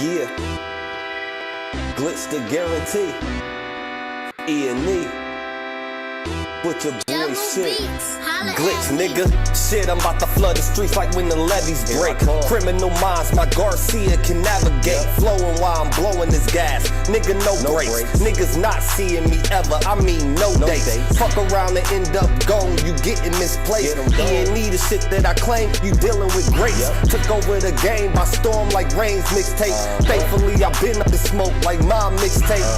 Yeah, glitch the guarantee. E&E, put your boy shit. Glitch, nigga. Shit, I'm about to flood the streets like when the levees break. Criminal minds, my Garcia can navigate. Flowing while I'm blowing this gas. Nigga, no brakes. Niggas not seeing me ever. I mean, no dates. Fuck around and end up gone. You getting misplaced. E&E, the shit that I claim. You dealing with grace. Took over the game by storm like Rain's mixtape. Thankfully, I've been up to smoke like my mixtape.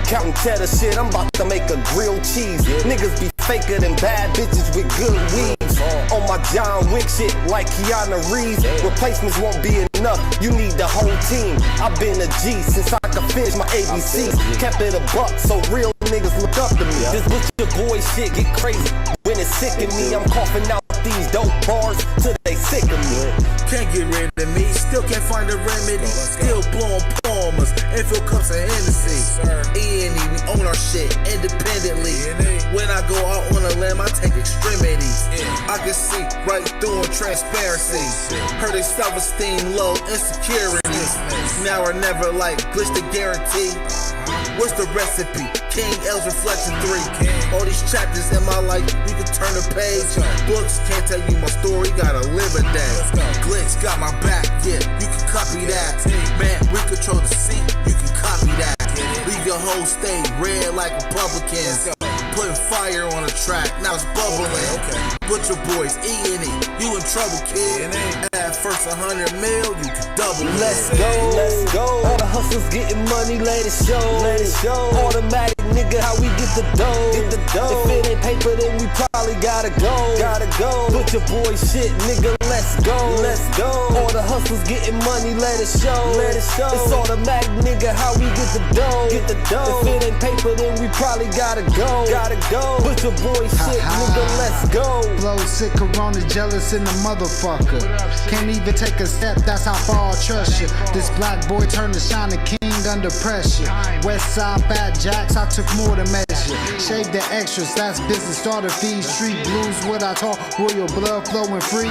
Counting cheddar shit, I'm about to make a grilled cheese. Niggas be faker than bad bitches with good weeds. On my John Wick shit like Keanu Reeves. Replacements won't be enough, you need the whole team. I've been a G since I could finish my ABCs. Kept it a buck so real niggas look up to me. This butcher boy shit get crazy. When it's sick of me, I'm coughing out these dope bars till they sick of me. Can't get rid of me, still can't find a remedy. Still blowing palmers and fill cups of Hennessy. E&E, we own our shit independently. When I go out on a limb, I take extremities. I can see right through on transparency. Heard their self-esteem low, insecurities. Now or never, like glitch the guarantee. What's the recipe? King L's Reflection 3. All these chapters in my life, you can turn the page. Books can't tell you my story, gotta live a day. Glitch got my back, yeah, you can copy that. Man, we control the seat, you can copy that. Leave your whole state red like Republicans. Putting fire on the track, now it's bubbling. Butcher boys, E&E, you in trouble, kid. At first 100 mil, you can double it. Let's go, let's go. All the hustlers getting money, let it show. Let it show. Automatic nigga, how we get the dough. Get the dough. If it ain't paper, then we probably gotta go. Gotta go. Butcher boy shit, nigga, let's go. Let's go. All the hustlers getting money, let it show. Let it show. It's automatic nigga, how we get the dough. Get the dough. If it ain't paper, then we probably gotta go. Gotta go. Butcher boy shit, nigga, let's go. Flow sick, corona, jealous in the motherfucker. Can't even take a step, that's how far I trust you. This black boy turned to shining king under pressure. West side fat jacks, I took more than measure. Shave the extras, that's business, starter fees. Street blues, what I talk, royal blood flowing free.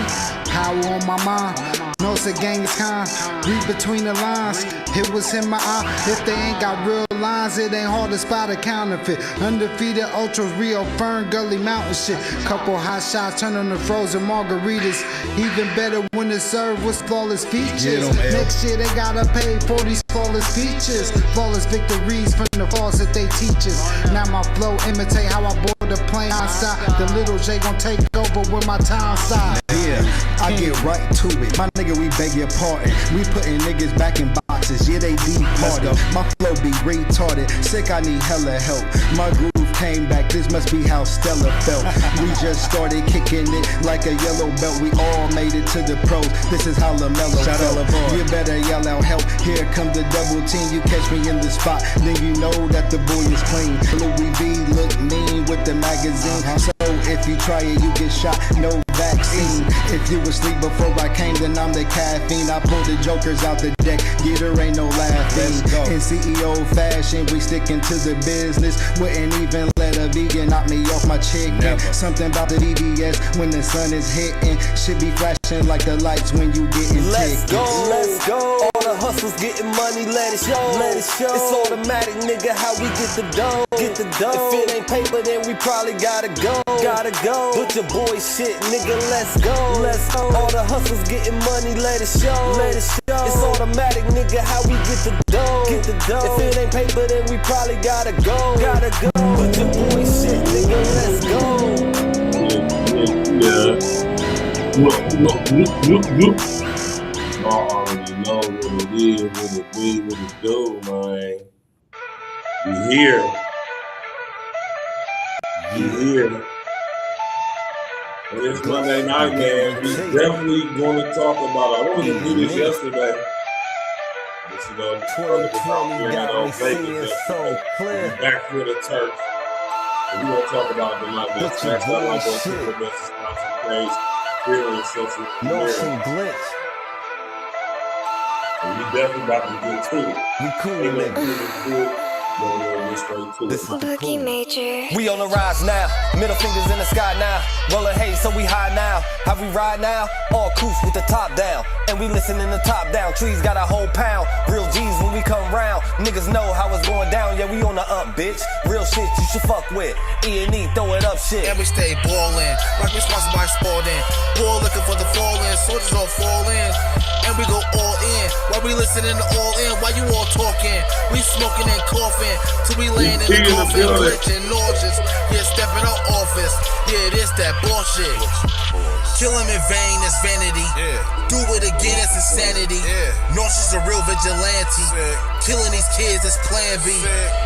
Power on my mind, no it's a gang is kind. Read between the lines, it was in my eye. If they ain't got real lines, it ain't hard to spot a counterfeit. Undefeated, ultra real, Fern Gully Mountain shit. Couple hot shots turning to frozen margaritas. Even better when it's served with flawless features. Next year they gotta pay for these flawless features. Flawless victories from the falls that they teach us. Now my flow imitate how I board the plane outside. The little J gon' take over when my time side. Yeah, I get right to it. My nigga, we beg your pardon. We putting niggas back in boxes. Yeah, they departed. My flow be retarded. Sick, I need hella help. My groove came back, this must be how Stella felt. We just started kicking it like a yellow belt. We all made it to the pros. This is how LaMelo felt. You better yell out help. Here come the double team. You catch me in the spot, then you know that the boy is clean. Louis V look mean with the magazine. So if you try it, you get shot. No vaccine. If you asleep before I came, then I'm the caffeine. I pull the jokers out the deck. Get her, ain't no laughing. In CEO fashion, we sticking to the business. Wouldn't even let a vegan knock me off my chicken. Something about the DBS when the sun is hitting. Should be flashing like the lights when you getting Let's tickets. go, let's go. All the hustlers getting money, let it show. Let it show. It's automatic, nigga, how we get the dough. Get the dough. If it ain't paper, then we probably gotta go. Gotta go. Butcher boy shit, nigga, let's go. Let's go. All the hustlers getting money, let it show. Let it show. It's automatic, nigga, how we get the dough. Get the dough. If it ain't paper, then we probably gotta go. Gotta go. Butcher boy shit, nigga, let's go. I already know what it is, what it be, what it do, man. We here. And it's Monday night, man. We definitely going to talk about it. I wanted to do this yesterday. But, you know, 2020 got me seeing so clear. Back for the turf. And we're going to talk about it tonight. That's Butcher what I'm boy going to shit. put the sponsor page here in social No media. some glitch. And we definitely about to get to it. We cool Ain't no nigga. good. This is the cool. We on the rise now, middle fingers in the sky now. Rolling haze, so we high now. How we ride now? All coops with the top down. And we listen in the top down. Trees got a whole pound. Real G's when we come round. Niggas know how it's going down. Yeah, we on the up, bitch. Real shit you should fuck with. E&E, throw it up shit. And we stay ballin', like we sponsored by Spalding. Ball looking for the falling, soldiers all fall in. And we go all in, while we listening to all in. While you all talking, we smoking and coughing. Till we laying in the coffin, glitching, nauseous. Yeah, stepping out office. Yeah, this that bullshit. Kill him in vain, it's vanity. Do it again, it's insanity. Nauseous a real vigilante. Killing these kids, it's plan B.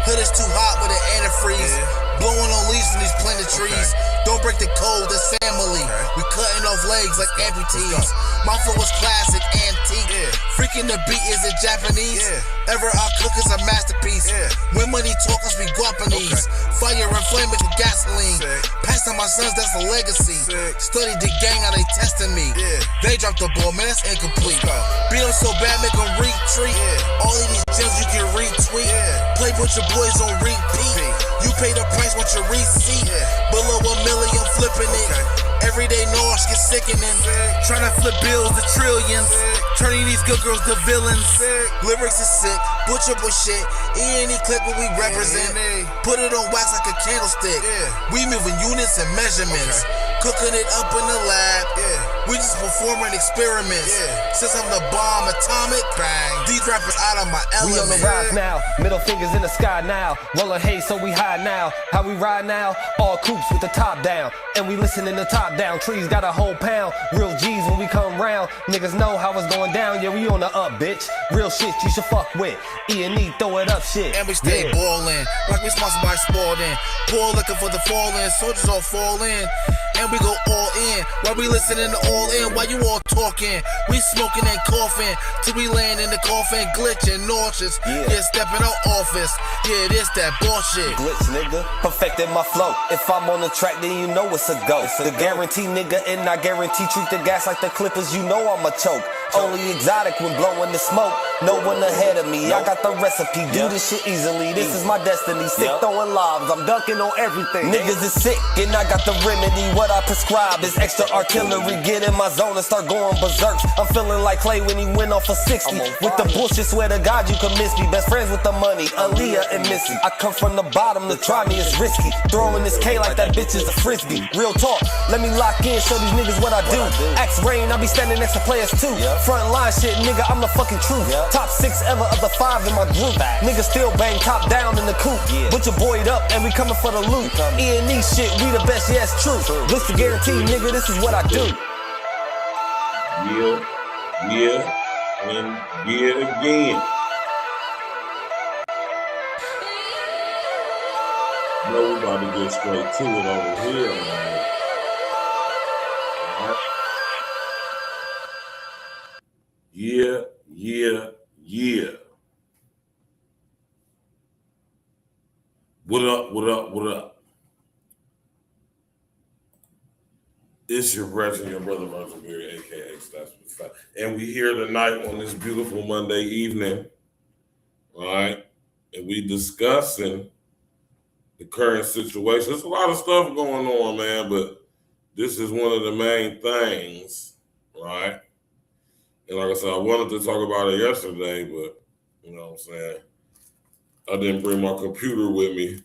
Hood is too hot with an antifreeze. Blowing on leaves in these planted trees. Don't break the code, that's family. We cutting off legs like amputees. My flow is classic, antique. Freaking the beat, is it Japanese? Ever our cook is a masterpiece. When money talk, us be Guapanese. Fire and flame it with gasoline. Pass on my sons, that's a legacy. Study the gang, now they testing me. They dropped the ball, man, that's incomplete. Beat them so bad, make them retreat. All of these gems you can retweet. Play with your boys on repeat. You pay the price, want your receipt. Below $1 million, flipping it. Everyday noise get sickening. Trying to flip bills to trillions. Turning these good girls to villains. Lyrics is sick, butcher shit. E&E clip what we represent. Put it on wax like a candlestick. We moving units and measurements. Cooking it up in the lab. We just performing experiments. Since I'm the bomb atomic, bang. These rappers out of my element. We on the rise now, middle fingers in the sky now. Rolling haze, so we high now. How we ride now? All coops with the top down. And we listen in the top down. Trees got a whole pound. Real G's when we come round. Niggas know how it's going down. Yeah, we on the up, bitch. Real shit you should fuck with. E&E, throw it up shit. And we stay ballin', like we sponsored by Spalding. Ball looking for the falling, soldiers all fall in. And we go all in, while we listening to all in. While you all talking, we smoking and coughing. Till we laying in the coffin, glitching, nauseous. Yeah, stepping out office. Yeah, this that bullshit. Glitch, nigga, perfecting my flow. If I'm on the track, then you know it's a go. The guarantee, nigga, and I guarantee treat the gas like the Clippers. You know I'm a choke. Only exotic when blowing the smoke. No one ahead of me. I got the recipe. Do this shit easily. This is my destiny. Sick throwing lobs. I'm dunking on everything. Niggas is sick, and I got the remedy. What I prescribe is extra artillery. Get in my zone and start going berserk. I'm feeling like Clay when he went off for 60. With the bullshit, swear to God you can miss me. Best friends with the money, Aaliyah and Missy. I come from the bottom, to try me is risky. Throwing this K like that bitch is a frisbee. Real talk, let me lock in, show these niggas what I do. Axe Rain, I be standing next to players too. Front line shit, nigga, I'm the fucking truth. Top 6 ever of the 5 in my group. Niggas still bang top down in the coop. Put your boy up and we coming for the loot. E&E shit, we the best, yeah, it's true. This the guarantee, nigga, this is what I do. And again. No, we about to get straight to it over here, man. Yeah. What up? It's your brother, Virgil Beard, aka Stats with Fat. And we here tonight on this beautiful Monday evening. All right. And we discussing the current situation. There's a lot of stuff going on, man, but this is one of the main things, right? And like I said, I wanted to talk about it yesterday, but you know what I'm saying? I didn't bring my computer with me.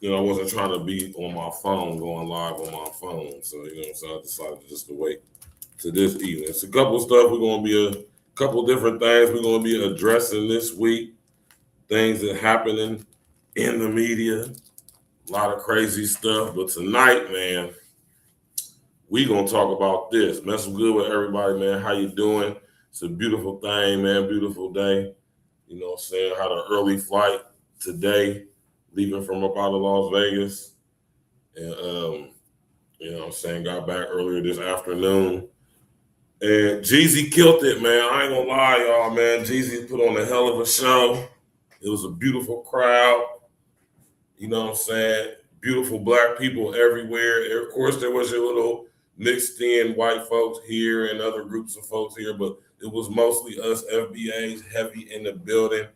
You know, I wasn't trying to be on my phone, going live on my phone. So, you know what I'm saying? I decided just to wait to this evening. It's a couple of stuff. We're going to be a couple different things we're going to be addressing this week. Things that happening in the media. A lot of crazy stuff. But tonight, man, we going to talk about this. Man, some good with everybody, man. How you doing? It's a beautiful thing, man. Beautiful day. You know what I'm saying? Had an early flight today, leaving from up out of Las Vegas. And, you know what I'm saying, got back earlier this afternoon. And Jeezy killed it, man. I ain't gonna lie, y'all, man. Jeezy put on a hell of a show. It was a beautiful crowd. You know what I'm saying? Beautiful black people everywhere. Of course, there was your little mixed in white folks here and other groups of folks here, but it was mostly us FBAs heavy in the building.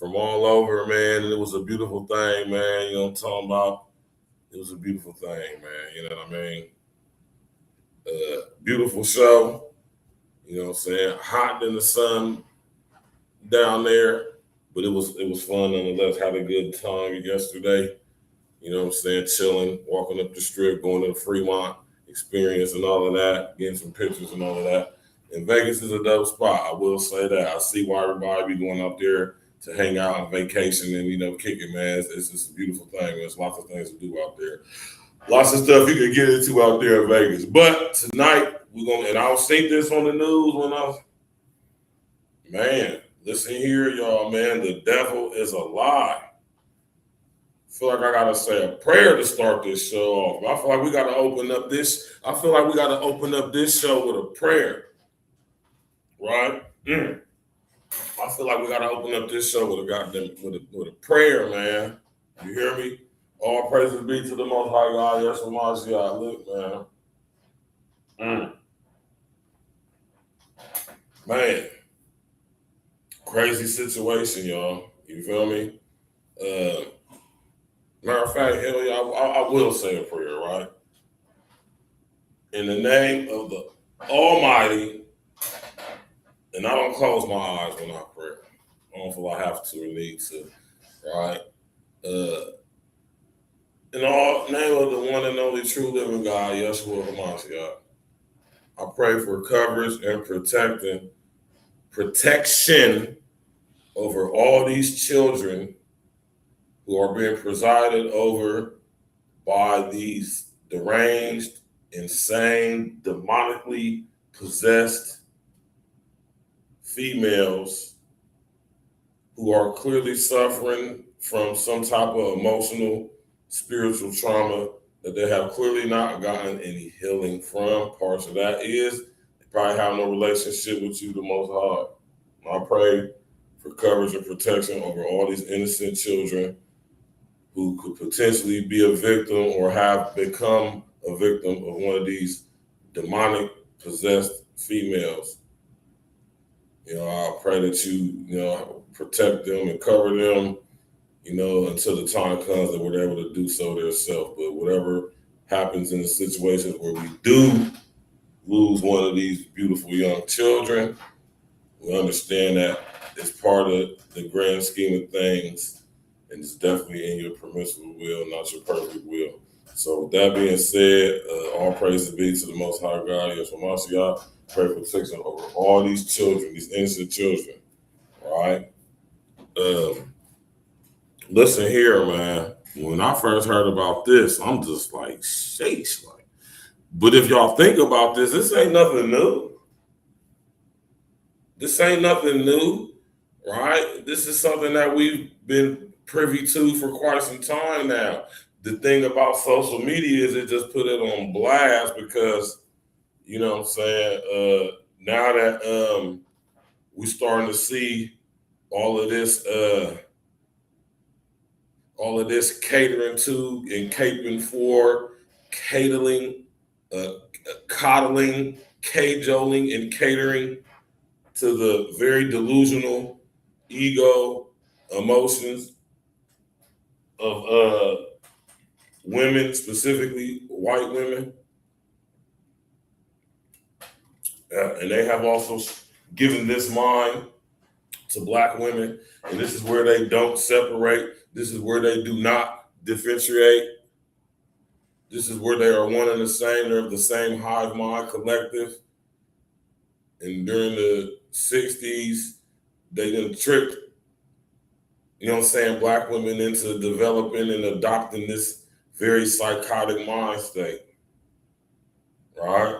from all over, man. And it was a beautiful thing, man. You know what I'm talking about? It was a beautiful thing, man. You know what I mean? Beautiful show. You know what I'm saying? Hot in the sun down there, but it was fun nonetheless. Had a good time yesterday. You know what I'm saying? Chilling, walking up the strip, going to the Fremont experience and all of that, getting some pictures and all of that. And Vegas is a dope spot. I will say that. I see why everybody be going out there to hang out on vacation and, you know, kick it, man. It's just a beautiful thing. There's lots of things to do out there. Lots of stuff you can get into out there in Vegas. But tonight, we're going to, and I'll see this on the news when man, listen here, y'all, man. The devil is a lie. I feel like I gotta say a prayer to start this show off. I feel like we gotta open up this. I feel like we gotta open up this show with a prayer, right? I feel like we gotta open up this show with a prayer, man. You hear me? All praises be to the Most High God. Yes, Mashiach. Look, man. Man, crazy situation, y'all. You feel me? Matter of fact, hell yeah, I will say a prayer, right? In the name of the Almighty, and I don't close my eyes when I pray. I don't feel I have to or need to, right? In the name of the one and only true living God, Yeshua HaMashiach, I pray for coverage and protection over all these children who are being presided over by these deranged, insane, demonically possessed females who are clearly suffering from some type of emotional, spiritual trauma that they have clearly not gotten any healing from. Parts of that is they probably have no relationship with you, the Most High. I pray for coverage and protection over all these innocent children who could potentially be a victim or have become a victim of one of these demonic possessed females. You know, I pray that you protect them and cover them, until the time comes that we're able to do so themselves. But whatever happens in the situations where we do lose one of these beautiful young children, we understand that it's part of the grand scheme of things. And it's definitely in your permissible will, not your perfect will. So with that being said, all praises be to the Most High God, Yeshua Mashiach. Pray for protection over all these children, these innocent children. All right. Listen here, man. When I first heard about this, I'm just like, sheesh. But if y'all think about this ain't nothing new. This ain't nothing new, right? This is something that we've been privy to for quite some time now. The thing about social media is it just put it on blast because, you know what I'm saying, now that we're starting to see all of this catering to and caping for, coddling, cajoling, and catering to the very delusional ego emotions of women, specifically white women. And they have also given this mind to black women. And this is where they don't separate. This is where they do not differentiate. This is where they are one and the same. They're of the same hive mind collective. And during the 60s, they done tricked, black women into developing and adopting this very psychotic mind state, right?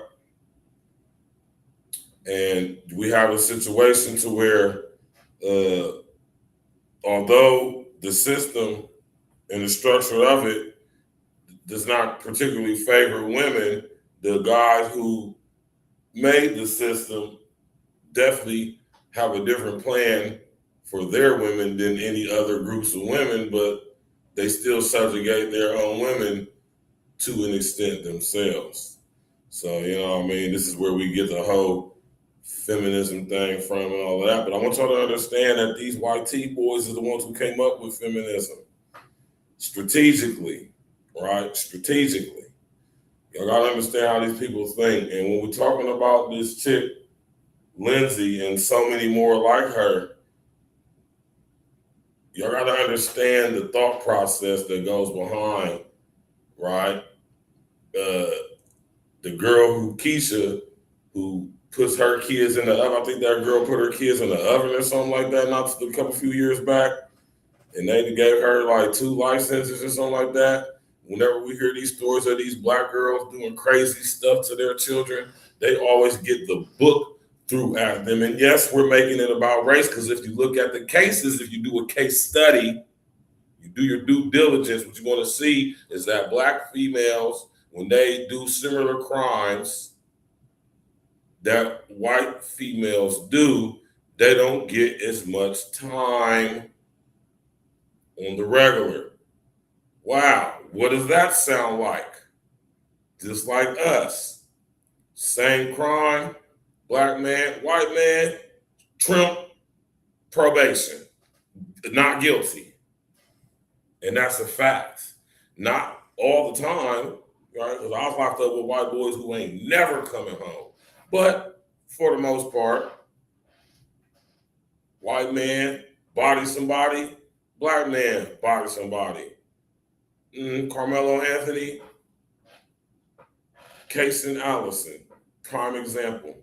And we have a situation to where, although the system and the structure of it does not particularly favor women, the guys who made the system definitely have a different plan for their women than any other groups of women, but they still subjugate their own women to an extent themselves. So, this is where we get the whole feminism thing from and all of that. But I want y'all to understand that these white tea boys are the ones who came up with feminism strategically, right? Strategically. Y'all gotta understand how these people think. And when we're talking about this chick, Lindsay, and so many more like her, y'all gotta understand the thought process that goes behind, right? The girl Keisha, who puts her kids in the oven. I think that girl put her kids in the oven or something like that, not a few years back. And they gave her like 2 licenses or something like that. Whenever we hear these stories of these black girls doing crazy stuff to their children, they always get the book through at them. And yes, we're making it about race, because if you look at the cases, if you do a case study, you do your due diligence, what you're going to see is that black females, when they do similar crimes that white females do, they don't get as much time on the regular. Wow, what does that sound like? Just like us. Same crime, black man, white man, trim, probation, not guilty. And that's a fact. Not all the time, right? Because I was locked up with white boys who ain't never coming home. But for the most part, white man body somebody, black man body somebody. Carmelo Anthony, Casey Allison, prime example.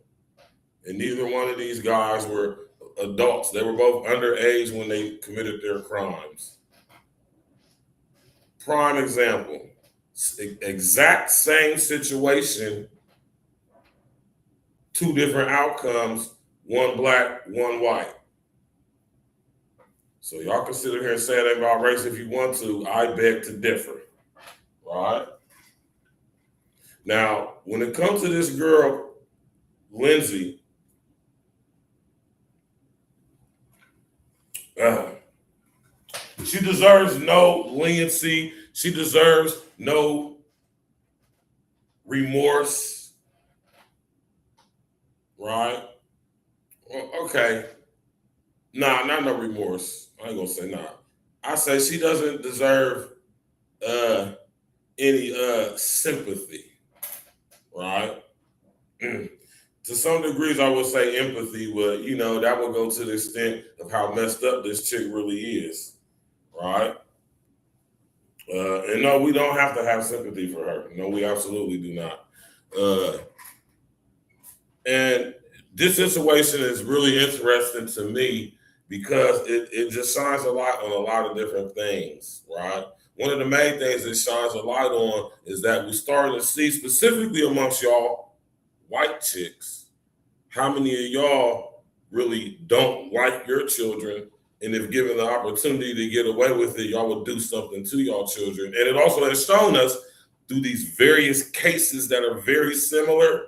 And neither one of these guys were adults. They were both underage when they committed their crimes. Prime example. Exact same situation, 2 different outcomes, one black, one white. So y'all can sit here and say that about race if you want to. I beg to differ, right? Now, when it comes to this girl, Lindsay, she deserves no leniency. She deserves no remorse, right? Okay. Nah, not no remorse. I ain't gonna say nah. I say she doesn't deserve any sympathy, right? To some degrees, I would say empathy, but that would go to the extent of how messed up this chick really is, right? And no, we don't have to have sympathy for her. No, we absolutely do not. And this situation is really interesting to me because it just shines a light on a lot of different things, right? One of the main things it shines a light on is that we're starting to see, specifically amongst y'all white chicks, how many of y'all really don't like your children, and if given the opportunity to get away with it, y'all would do something to y'all children. And it also has shown us through these various cases that are very similar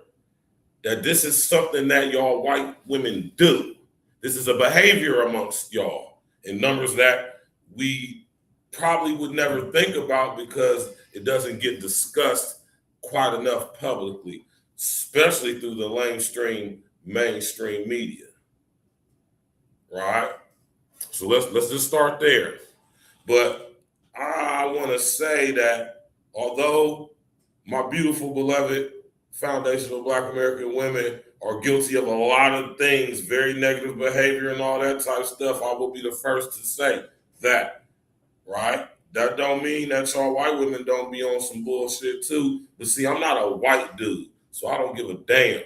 that this is something that y'all white women do. This is a behavior amongst y'all in numbers that we probably would never think about because it doesn't get discussed quite enough publicly, especially through the mainstream media, right? So let's just start there. But I want to say that although my beautiful, beloved foundational Black American women are guilty of a lot of things, very negative behavior and all that type of stuff, I will be the first to say that, right? That don't mean that y'all white women don't be on some bullshit too. But see, I'm not a white dude, so I don't give a damn.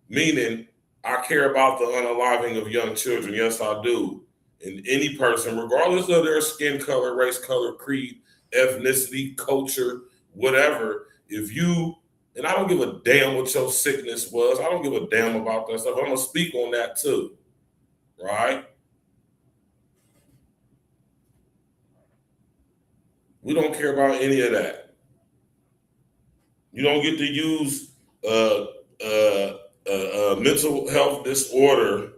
Meaning, I care about the unaliving of young children. Yes, I do. And any person, regardless of their skin color, race, color, creed, ethnicity, culture, whatever, and I don't give a damn what your sickness was. I don't give a damn about that stuff. I'm going to speak on that too, right? We don't care about any of that. You don't get to use mental health disorder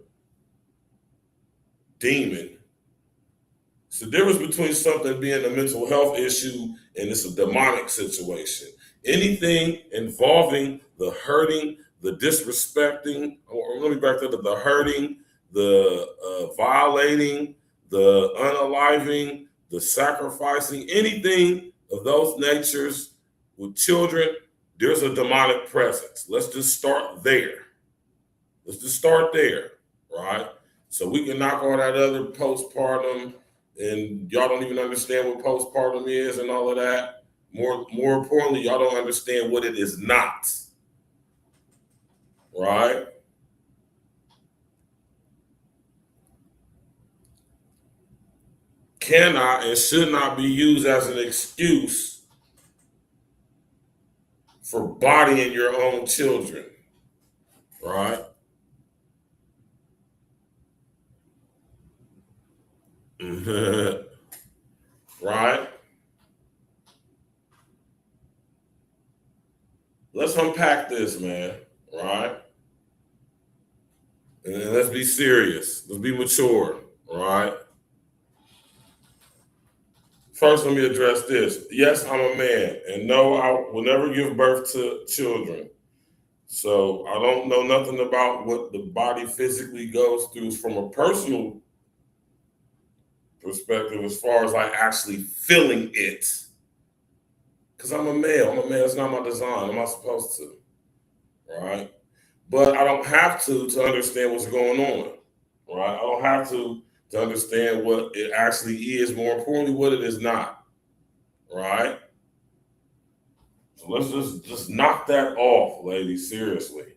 demon. It's the difference between something being a mental health issue and it's a demonic situation. Anything involving the hurting, the disrespecting, or let me back to the hurting, the violating, the unaliving, the sacrificing, anything of those natures with children, there's a demonic presence. Let's just start there. Let's just start there, right? So we can knock all that other postpartum, and y'all don't even understand what postpartum is and all of that. More importantly, y'all don't understand what it is not, right? Cannot and should not be used as an excuse for bodying your own children, right? Right? Let's unpack this, man, right? And let's be serious. Let's be mature, right? First, let me address this. Yes, I'm a man, and no, I will never give birth to children. So I don't know nothing about what the body physically goes through from a personal perspective as far as like actually feeling it. Because I'm a male. I'm a male. It's not my design. I'm not supposed to, right? But I don't have to understand what's going on, right? I don't have to understand what it actually is. More importantly, what it is not, right? So let's just knock that off, ladies. Seriously,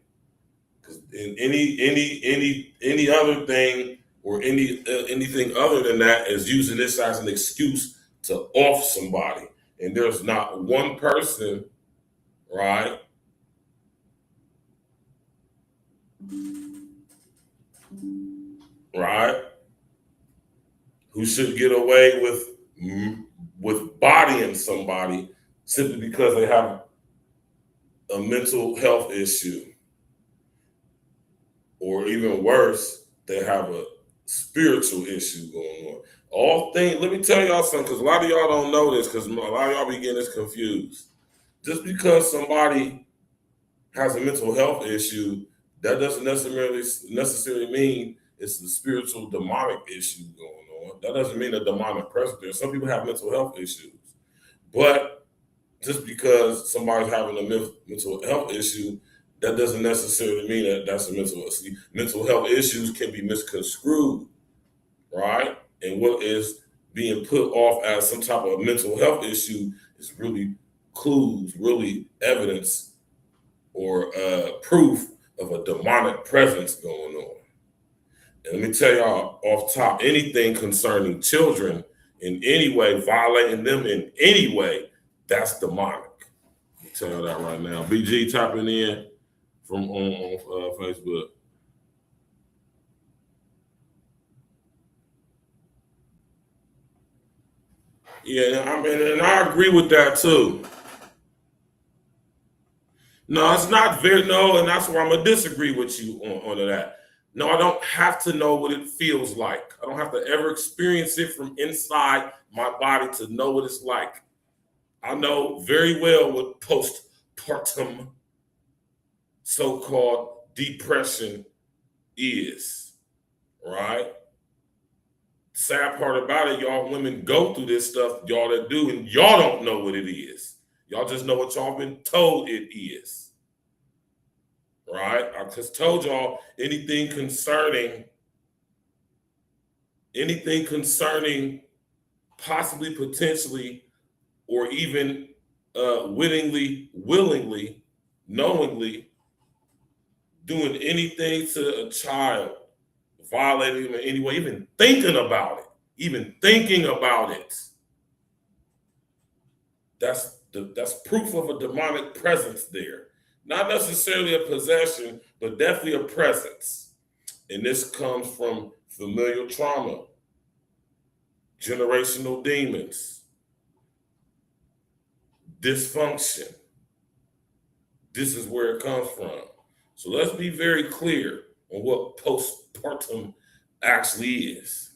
because in any other thing or anything other than that is using this as an excuse to off somebody, and there's not one person, right? Right, who should get away with bodying somebody simply because they have a mental health issue, or even worse, they have a spiritual issue going on. All things. Let me tell y'all something, because a lot of y'all don't know this, because a lot of y'all be getting this confused. Just because somebody has a mental health issue, that doesn't necessarily mean it's the spiritual demonic issue going on. That doesn't mean a demonic presence there. Some people have mental health issues. But just because somebody's having a mental health issue, that doesn't necessarily mean that that's a mental health issues can be misconstrued, right? And what is being put off as some type of mental health issue is really clues, really evidence or proof of a demonic presence going on. And let me tell y'all off top, anything concerning children in any way, violating them in any way, that's demonic. I'll tell you that right now. BG tapping in from on Facebook. Yeah, I mean, and I agree with that too. No, it's not no, and that's why I'm gonna disagree with you on that. No, I don't have to know what it feels like. I don't have to ever experience it from inside my body to know what it's like. I know very well what postpartum so-called depression is, right? Sad part about it, y'all women go through this stuff, y'all that do, and y'all don't know what it is. Y'all just know what y'all been told it is. Right? I just told y'all anything concerning possibly, potentially, or even willingly, knowingly doing anything to a child, violating them in any way, even thinking about it. That's proof of a demonic presence there. Not necessarily a possession, but definitely a presence. And this comes from familial trauma, generational demons, dysfunction. This is where it comes from. So let's be very clear on what postpartum actually is.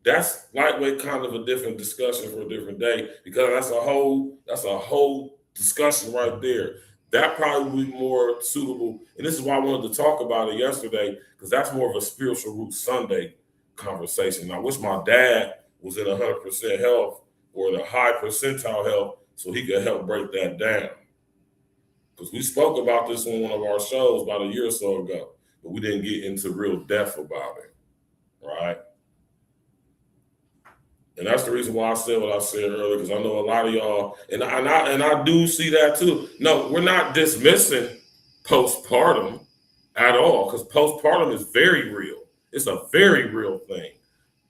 That's lightweight, kind of a different discussion for a different day, because that's a whole discussion right there. that probably would be more suitable. And this is why I wanted to talk about it yesterday, because that's more of a spiritual root Sunday conversation. I wish my dad was in 100% health or in a high percentile health so he could help break that down. Because we spoke about this on one of our shows about a year or so ago, but we didn't get into real depth about it, right? And that's the reason why I said what I said earlier, because I know a lot of y'all, and I do see that too. No, we're not dismissing postpartum at all, because postpartum is very real. It's a very real thing.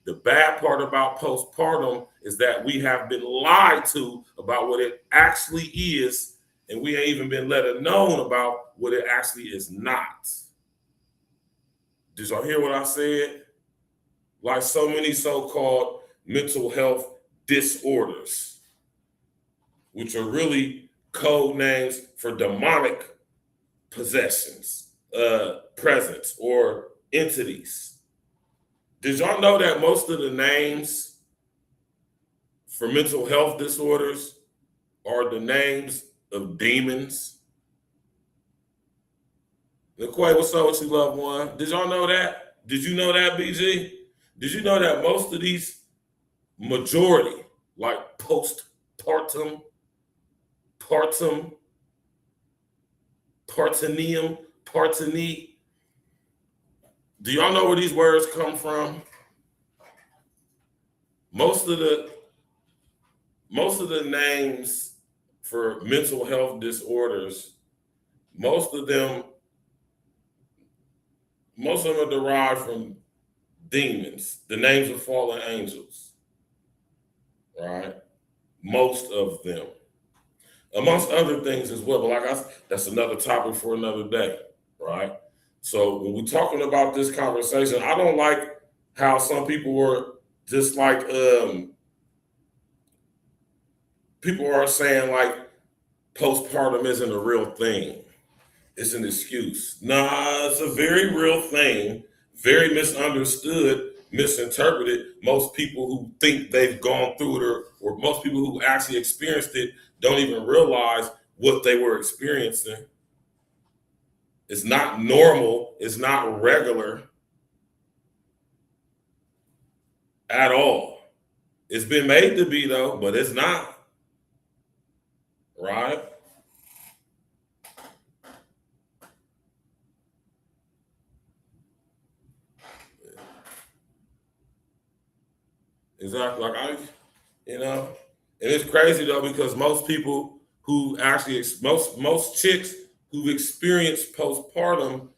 The bad part about postpartum is that we have been lied to about what it actually is, and we ain't even been let known about what it actually is not. Did y'all hear what I said? Like so many so-called mental health disorders, which are really code names for demonic possessions, presence, or entities. Did y'all know that most of the names for mental health disorders are the names of demons? LaQuay, what's up with you, loved one? Did y'all know that? Did you know that, BG? Did you know that most of these majority, like postpartum, partum, parteneum, partene, do y'all know where these words come from? Most of the names for mental health disorders, most of them are derived from demons, the names of fallen angels, right? Most of them, amongst other things as well. But that's another topic for another day, right? So when we're talking about this conversation, I don't like how some people were just like, people are saying like postpartum isn't a real thing. It's an excuse. Nah, it's a very real thing, very misunderstood, misinterpreted. Most people who think they've gone through it or most people who actually experienced it don't even realize what they were experiencing. It's not normal. It's not regular at all. It's been made to be though, but it's not, right? Exactly. Like and it's crazy though, because most people who actually, most chicks who've experienced postpartum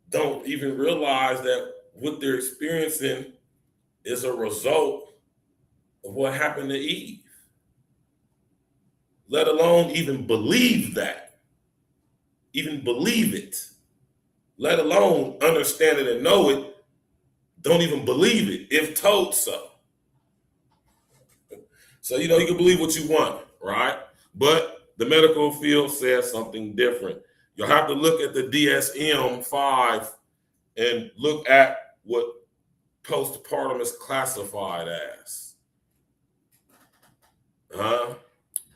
don't even realize that what they're experiencing is a result of what happened to Eve. Let alone even believe that, even believe it, let alone understand it and know it. Don't even believe it if told so. So, you can believe what you want, right? But the medical field says something different. You'll have to look at the DSM-5 and look at what postpartum is classified as. Then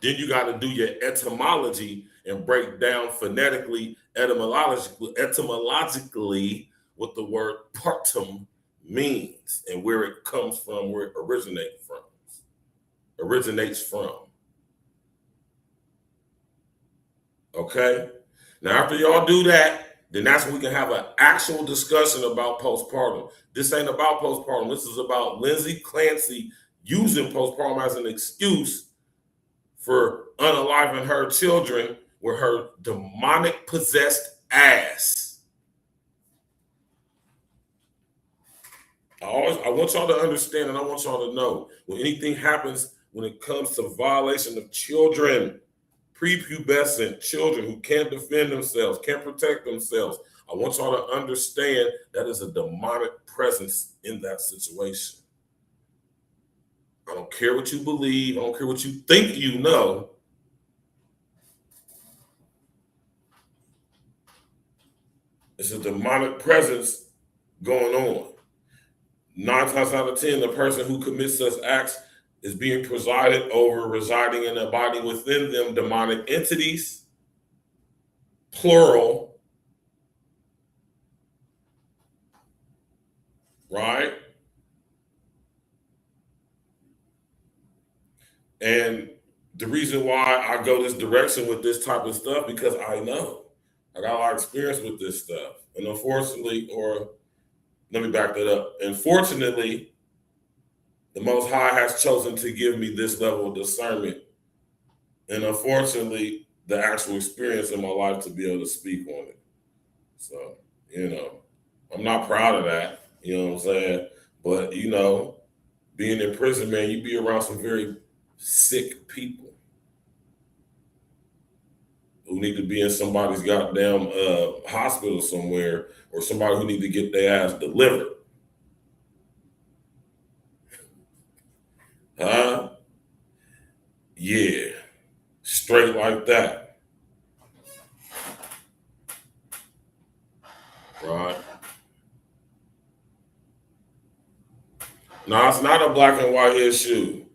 you got to do your etymology and break down phonetically, etymologically what the word partum means and where it comes from, where it originates from. Okay? Now, after y'all do that, then that's when we can have an actual discussion about postpartum. This ain't about postpartum. This is about Lindsay Clancy using postpartum as an excuse for unaliving her children with her demonic possessed ass. I want y'all to understand, and I want y'all to know, when anything happens when it comes to violation of children, prepubescent children who can't defend themselves, can't protect themselves, I want y'all to understand that is a demonic presence in that situation. I don't care what you believe. I don't care what you think you know. It's a demonic presence going on. 9 times out of 10, the person who commits such acts is being presided over, residing in a body within them, demonic entities plural, right? And the reason why I go this direction with this type of stuff, because I know I got a lot of experience with this stuff. And unfortunately, or let me back that up. Unfortunately, the Most High has chosen to give me this level of discernment. And unfortunately, the actual experience in my life to be able to speak on it. So, I'm not proud of that. You know what I'm saying? But, being in prison, man, you be around some very sick people who need to be in somebody's goddamn hospital somewhere, or somebody who need to get their ass delivered. Huh? Yeah. Straight like that. Right? Now, it's not a black and white issue,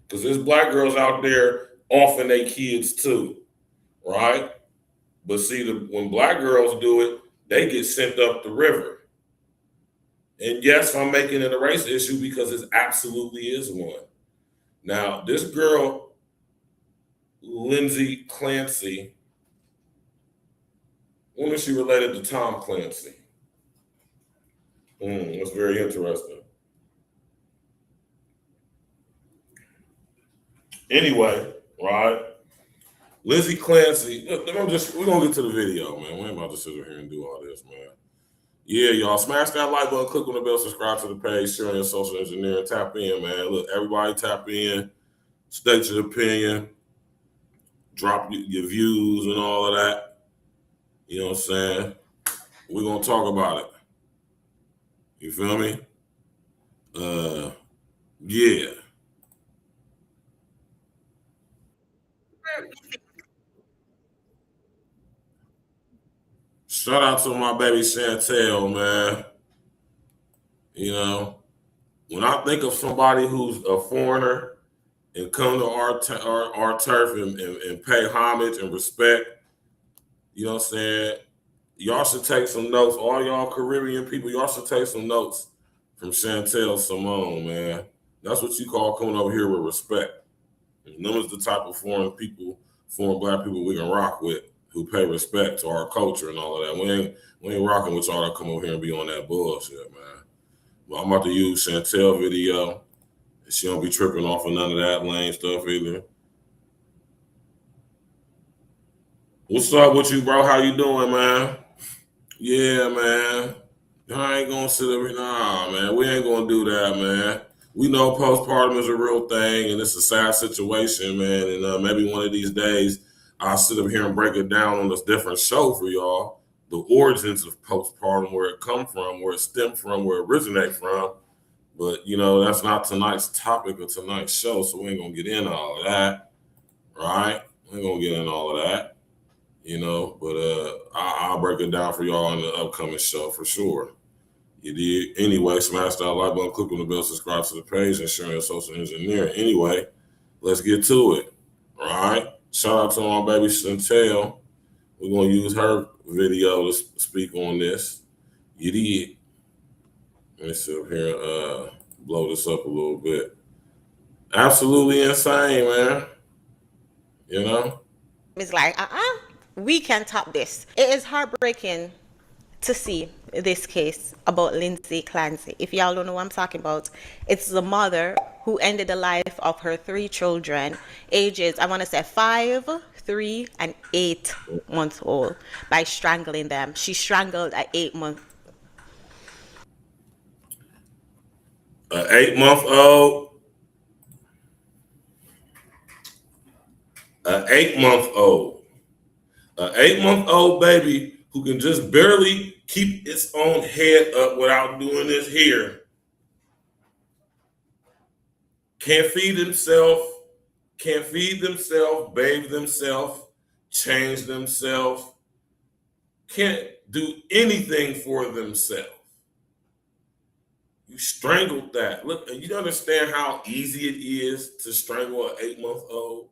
because there's black girls out there offing their kids too, right? But see, when black girls do it, they get sent up the river. And yes, I'm making it a race issue because it absolutely is one. Now, this girl, Lindsay Clancy, when is she related to Tom Clancy? That's very interesting. Anyway, right? Lindsay Clancy, we're gonna get to the video, man. We ain't about to sit here and do all this, man. Yeah, y'all, smash that like button, click on the bell, subscribe to the page, share your social engineering, tap in, man. Look, everybody tap in, state your opinion, drop your views and all of that. You know what I'm saying? We're gonna talk about it. You feel me? Yeah. Shout out to my baby Chantel, man. When I think of somebody who's a foreigner and come to our turf and pay homage and respect, you know what I'm saying? Y'all should take some notes. All y'all Caribbean people, y'all should take some notes from Chantel Simone, man. That's what you call coming over here with respect. And them is the type of foreign black people we can rock with, who pay respect to our culture and all of that. We ain't rocking with y'all that come over here and be on that bullshit, man. Well, I'm about to use Chantel video. And she don't be tripping off of none of that lame stuff either. What's up with you, bro? How you doing, man? Yeah, man. I ain't gonna sit up here. Nah, man. We ain't gonna do that, man. We know postpartum is a real thing, and it's a sad situation, man. And maybe one of these days, I'll sit up here and break it down on this different show for y'all. The origins of postpartum, where it come from, where it stemmed from, where it originated from. But, that's not tonight's topic of tonight's show, so we ain't going to get into all of that, right? We ain't going to get into all of that, but I'll break it down for y'all in the upcoming show for sure. You did? Anyway, smash that like button, click on the bell, subscribe to the page, and share your social engineering. Anyway, let's get to it, all right? Shout out to my baby Chantel. We're going to use her video to speak on this. You did. Let me sit up here and blow this up a little bit. Absolutely insane, man. It's like, we can top this. It is heartbreaking to see this case about Lindsay Clancy. If y'all don't know what I'm talking about, it's the mother who ended the life of her 3 children, ages, I want to say 5, 3, and 8 months old, by strangling them. She strangled at 8 months. An 8-month-old. An 8-month-old. An 8-month-old baby who can just barely keep its own head up without doing this here. Can't feed themselves, bathe themselves, change themselves, can't do anything for themselves. You strangled that. Look, you understand how easy it is to strangle an 8-month-old?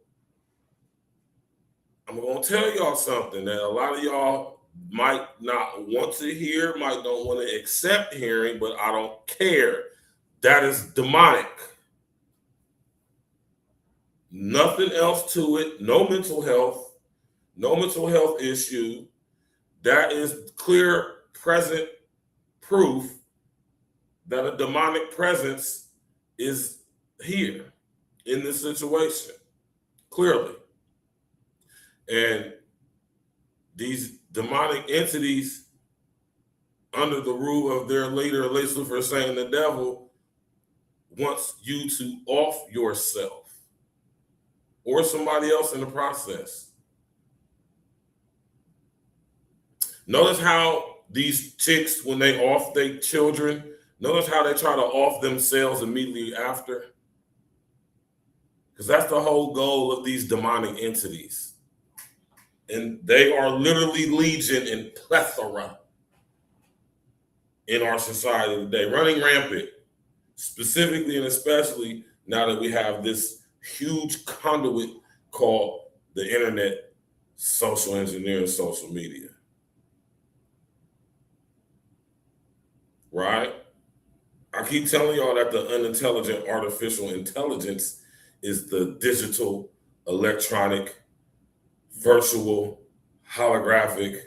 I'm going to tell y'all something that a lot of y'all might not want to hear, might don't want to accept hearing, but I don't care. That is demonic. Nothing else to it. No mental health issue. That is clear, present proof that a demonic presence is here in this situation, clearly. And these demonic entities, under the rule of their leader, Lucifer, saying the devil, wants you to off yourself or somebody else in the process. Notice how these chicks, when they off their children, notice how they try to off themselves immediately after. Because that's the whole goal of these demonic entities. And they are literally legion and plethora in our society today, running rampant, specifically and especially now that we have this huge conduit called the internet, social engineering, social media. Right? I keep telling y'all that the unintelligent artificial intelligence is the digital, electronic, virtual, holographic,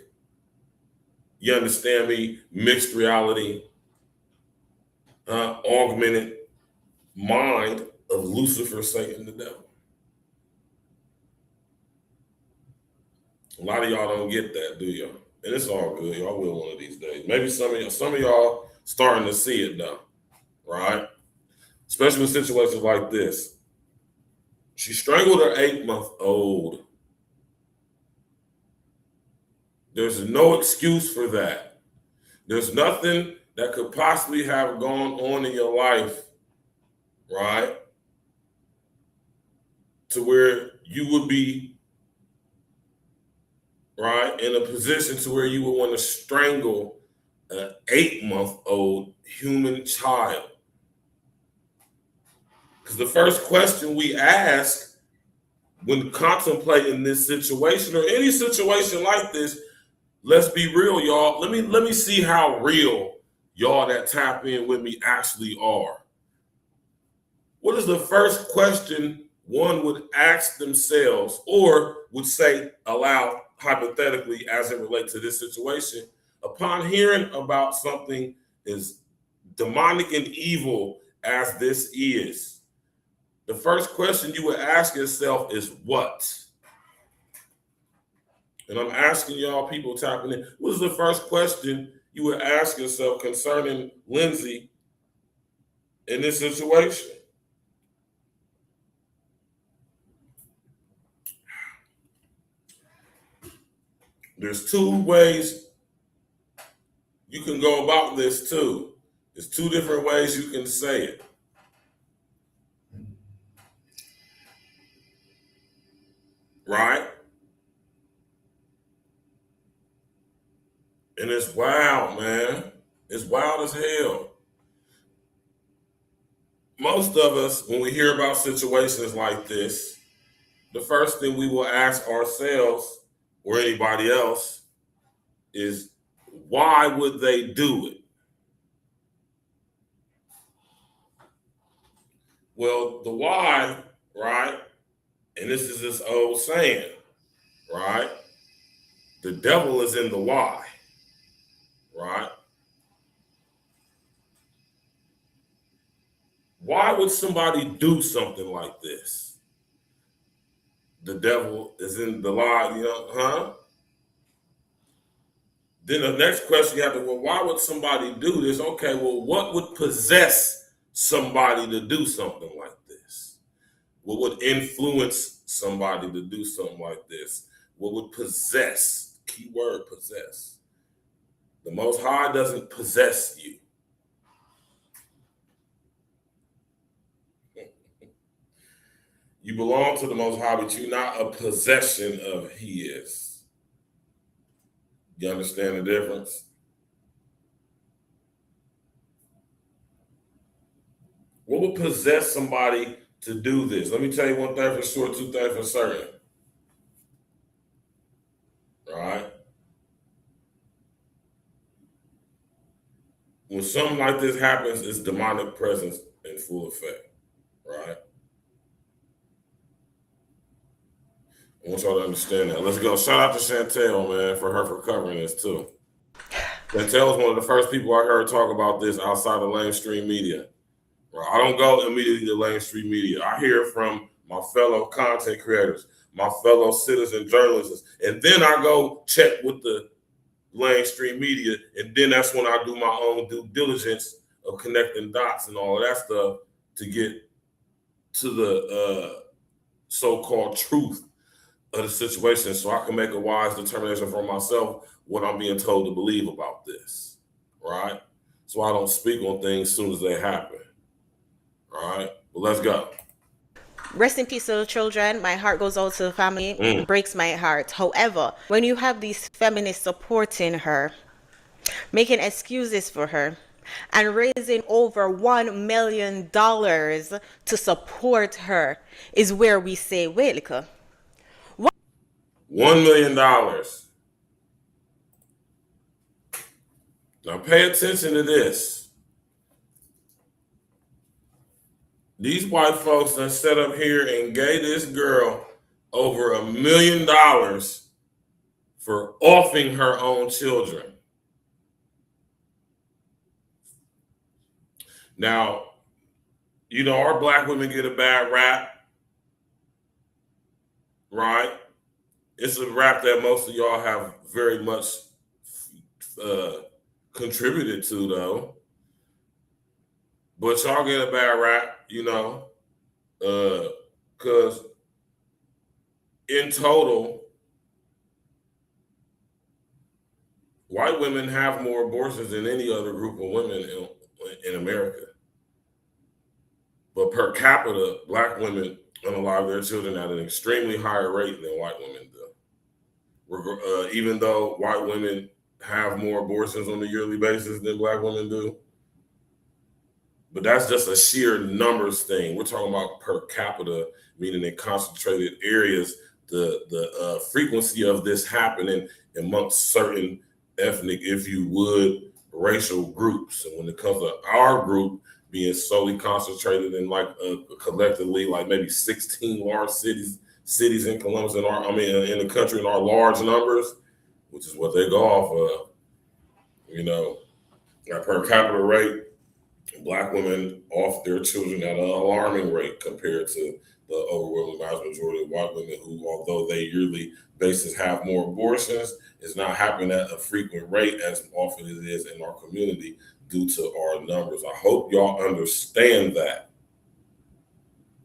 you understand me, mixed reality, augmented mind of Lucifer, Satan, the devil. A lot of y'all don't get that, do y'all? And it's all good. Y'all will one of these days. Maybe some of y'all starting to see it though, right? Especially in situations like this. She strangled her 8-month-old. There's no excuse for that. There's nothing that could possibly have gone on in your life, right, to where you would be, right, in a position to where you would want to strangle an 8-month-old human child. Because the first question we ask when contemplating this situation or any situation like this, let's be real, y'all. Let me see how real y'all that tap in with me actually are. What is the first question one would ask themselves or would say aloud, hypothetically, as it relates to this situation, upon hearing about something as demonic and evil as this is? The first question you would ask yourself is what? And I'm asking y'all, people tapping in, what is the first question you would ask yourself concerning Lindsay in this situation? There's two ways you can go about this too. There's two different ways you can say it. Right? And it's wild, man. It's wild as hell. Most of us, when we hear about situations like this, the first thing we will ask ourselves or anybody else is, why would they do it? Well, the why, right? And this is this old saying, right? The devil is in the why, right? Why would somebody do something like this? The devil is in the lie, huh? Then the next question you have to, well, why would somebody do this? Okay, well, what would possess somebody to do something like this? What would influence somebody to do something like this? What would possess? Keyword, possess. The Most High doesn't possess you. You belong to the Most High, but you're not a possession of His. You understand the difference? What would possess somebody to do this? Let me tell you one thing for sure, two things for certain. when something like this happens, it's demonic presence in full effect, right? I want y'all to understand that. Let's go. Shout out to Chantel, man, for covering this too. Chantel was one of the first people I heard talk about this outside of mainstream media. Right? I don't go immediately to mainstream media. I hear from my fellow content creators, my fellow citizen journalists, and then I go check with the mainstream media, and then that's when I do my own due diligence of connecting dots and all of that stuff to get to the so-called truth of the situation, so I can make a wise determination for myself what I'm being told to believe about this, right? So I don't speak on things as soon as they happen, all right? But let's go. Rest in peace to the children. My heart goes out to the family. It breaks my heart. However, when you have these feminists supporting her, making excuses for her, and raising over $1 million to support her, is where we say, wait, Lika. $1 million. Now pay attention to this. These white folks done set up here and gave this girl over $1 million for offing her own children. Now, you know, our black women get a bad rap, right? It's a rap that most of y'all have very much contributed to, though. But y'all get a bad rap, you know, because in total, white women have more abortions than any other group of women in America. But per capita, black women unalive their children at an extremely higher rate than white women do. Even though white women have more abortions on a yearly basis than black women do. But that's just a sheer numbers thing. We're talking about per capita, meaning in concentrated areas, the frequency of this happening amongst certain ethnic, if you would, racial groups. And when it comes to our group being solely concentrated in like collectively, like maybe 16 large cities in Columbus, in the country in our large numbers, which is what they go off of, you know, our per capita rate, black women off their children at an alarming rate compared to the overwhelming vast majority of white women who, although they yearly basis have more abortions, is not happening at a frequent rate as often as it is in our community due to our numbers. I hope y'all understand that,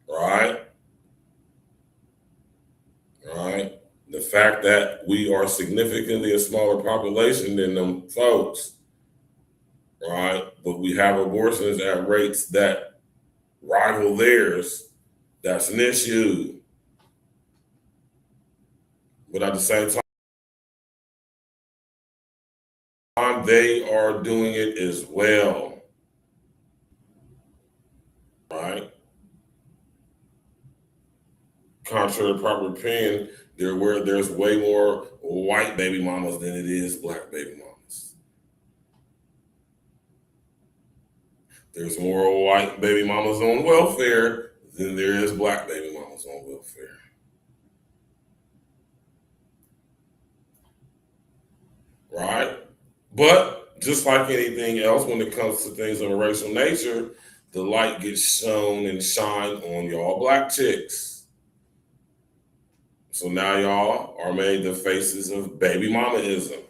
right? Right? The fact that we are significantly a smaller population than them folks, right? But we have abortions at rates that rival theirs. That's an issue. But at the same time, they are doing it as well, right? Contrary to proper opinion, there's way more white baby mamas than it is black baby mamas. There's more white baby mamas on welfare than there is black baby mamas on welfare. Right? But just like anything else, when it comes to things of a racial nature, the light gets shown and shined on y'all black chicks. So now y'all are made the faces of baby mamaism,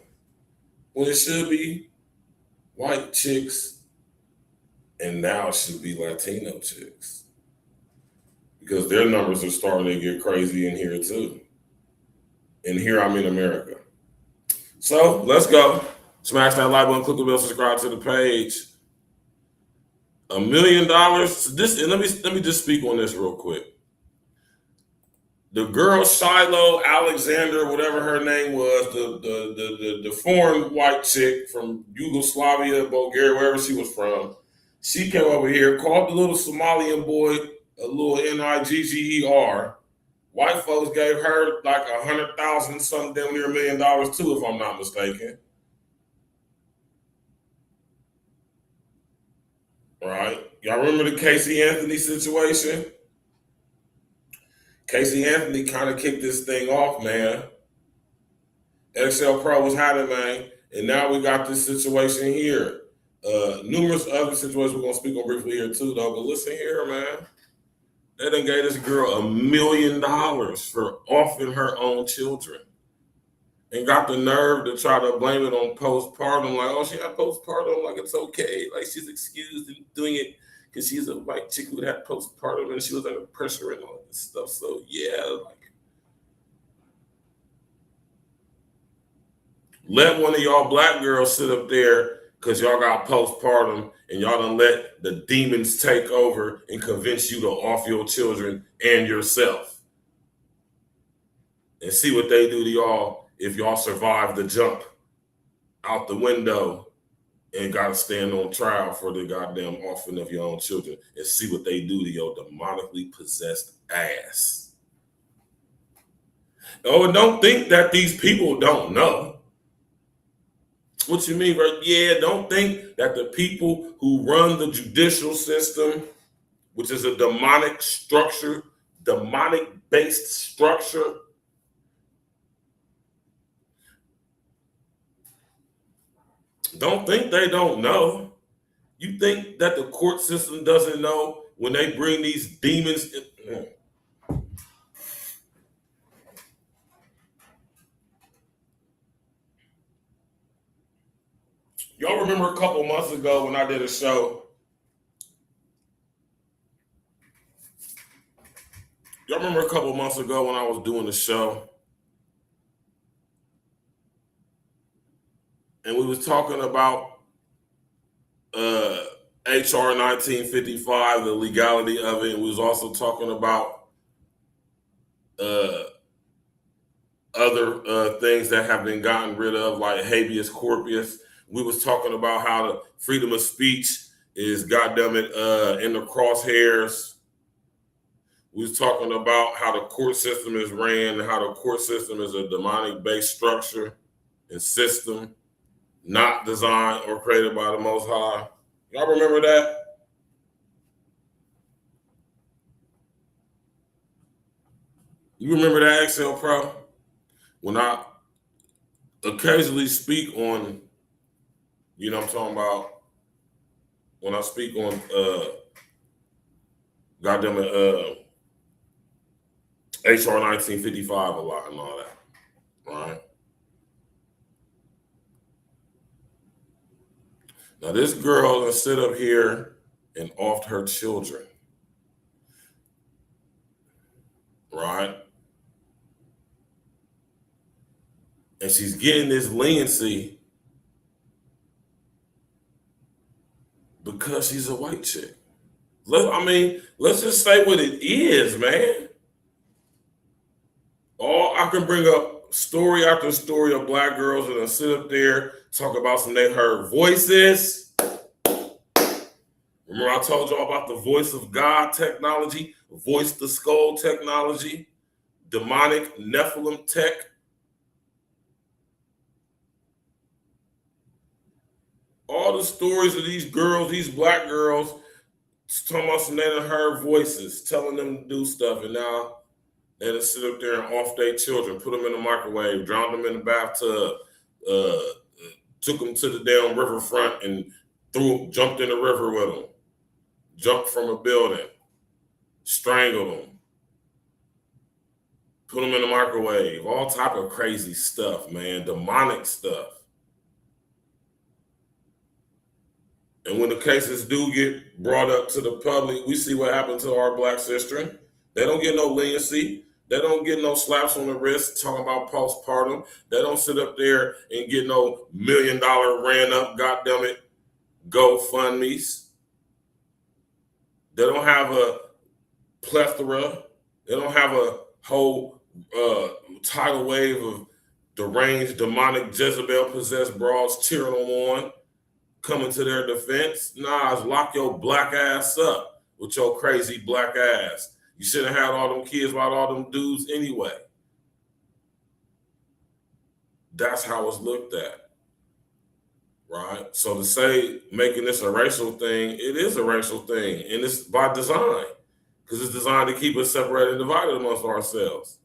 when it should be white chicks, and now it should be Latino chicks, because their numbers are starting to get crazy in here too. And here I'm in America. So let's go. Smash that like button, click the bell, subscribe to the page. $1 million. This, and let me just speak on this real quick. The girl Shiloh Alexander, whatever her name was, the foreign white chick from Yugoslavia, Bulgaria, wherever she was from, she came over here, called the little Somalian boy a little Nigger. White folks gave her like 100,000, something damn near $1 million too, if I'm not mistaken. right? Y'all remember the Casey Anthony situation? Casey Anthony kind of kicked this thing off, man. XL Pro was hiding, man. And now we got this situation here. Numerous other situations we're going to speak on briefly here too, though. But listen here, man. They done gave this girl $1 million for offing her own children. And got the nerve to try to blame it on postpartum. Like, oh, she had postpartum. Like, it's okay. Like, she's excused in doing it because she's a white chick who had postpartum and she was under pressure and all this stuff. So, yeah, like, let one of y'all black girls sit up there because y'all got postpartum and y'all done let the demons take over and convince you to off your children and yourself. And see what they do to y'all if y'all survive the jump out the window and got to stand on trial for the goddamn offering of your own children, and see what they do to your demonically possessed ass. Oh, and don't think that these people don't know. What you mean, bro? Yeah, don't think that the people who run the judicial system, which is a demonic structure, demonic-based structure, don't think they don't know. You think that the court system doesn't know when they bring these demons in? Y'all remember a couple months ago when I did a show? Y'all remember a couple months ago when I was doing the show? And we was talking about HR 1955, the legality of it. And we was also talking about other things that have been gotten rid of, like habeas corpus. We was talking about how the freedom of speech is, goddamn it, in the crosshairs. We was talking about how the court system is ran and how the court system is a demonic-based structure and system, not designed or created by the Most High. Y'all remember that? You remember that, XL Pro? When I occasionally speak on, you know what I'm talking about, when I speak on goddamn it, HR 1955 a lot and all that, right? Now this girl gonna sit up here and offed her children, right? And she's getting this leniency because she's a white chick. Let's just say what it is, man. I can bring up story after story of black girls that sit up there, talk about some they heard voices. Remember I told y'all about the voice of God technology, voice to skull technology, demonic Nephilim tech. All the stories of these girls, these black girls, talking about some they done heard voices, telling them to do stuff, and now they just sit up there and off their children, put them in the microwave, drowned them in the bathtub, took them to the damn riverfront and jumped in the river with them, jumped from a building, strangled them, put them in the microwave, all type of crazy stuff, man, demonic stuff. And when the cases do get brought up to the public, we see what happened to our black sister. They don't get no leniency. They don't get no slaps on the wrist talking about postpartum. They don't sit up there and get no $1 million ran up, goddammit, GoFundMes. They don't have a plethora. They don't have a whole tidal wave of deranged, demonic, Jezebel-possessed broads cheering them on, coming to their defense. Nah, it's lock your black ass up with your crazy black ass. You should have had all them kids with all them dudes anyway. That's how it's looked at. right? So to say making this a racial thing, it is a racial thing, and it's by design because it's designed to keep us separated and divided amongst ourselves,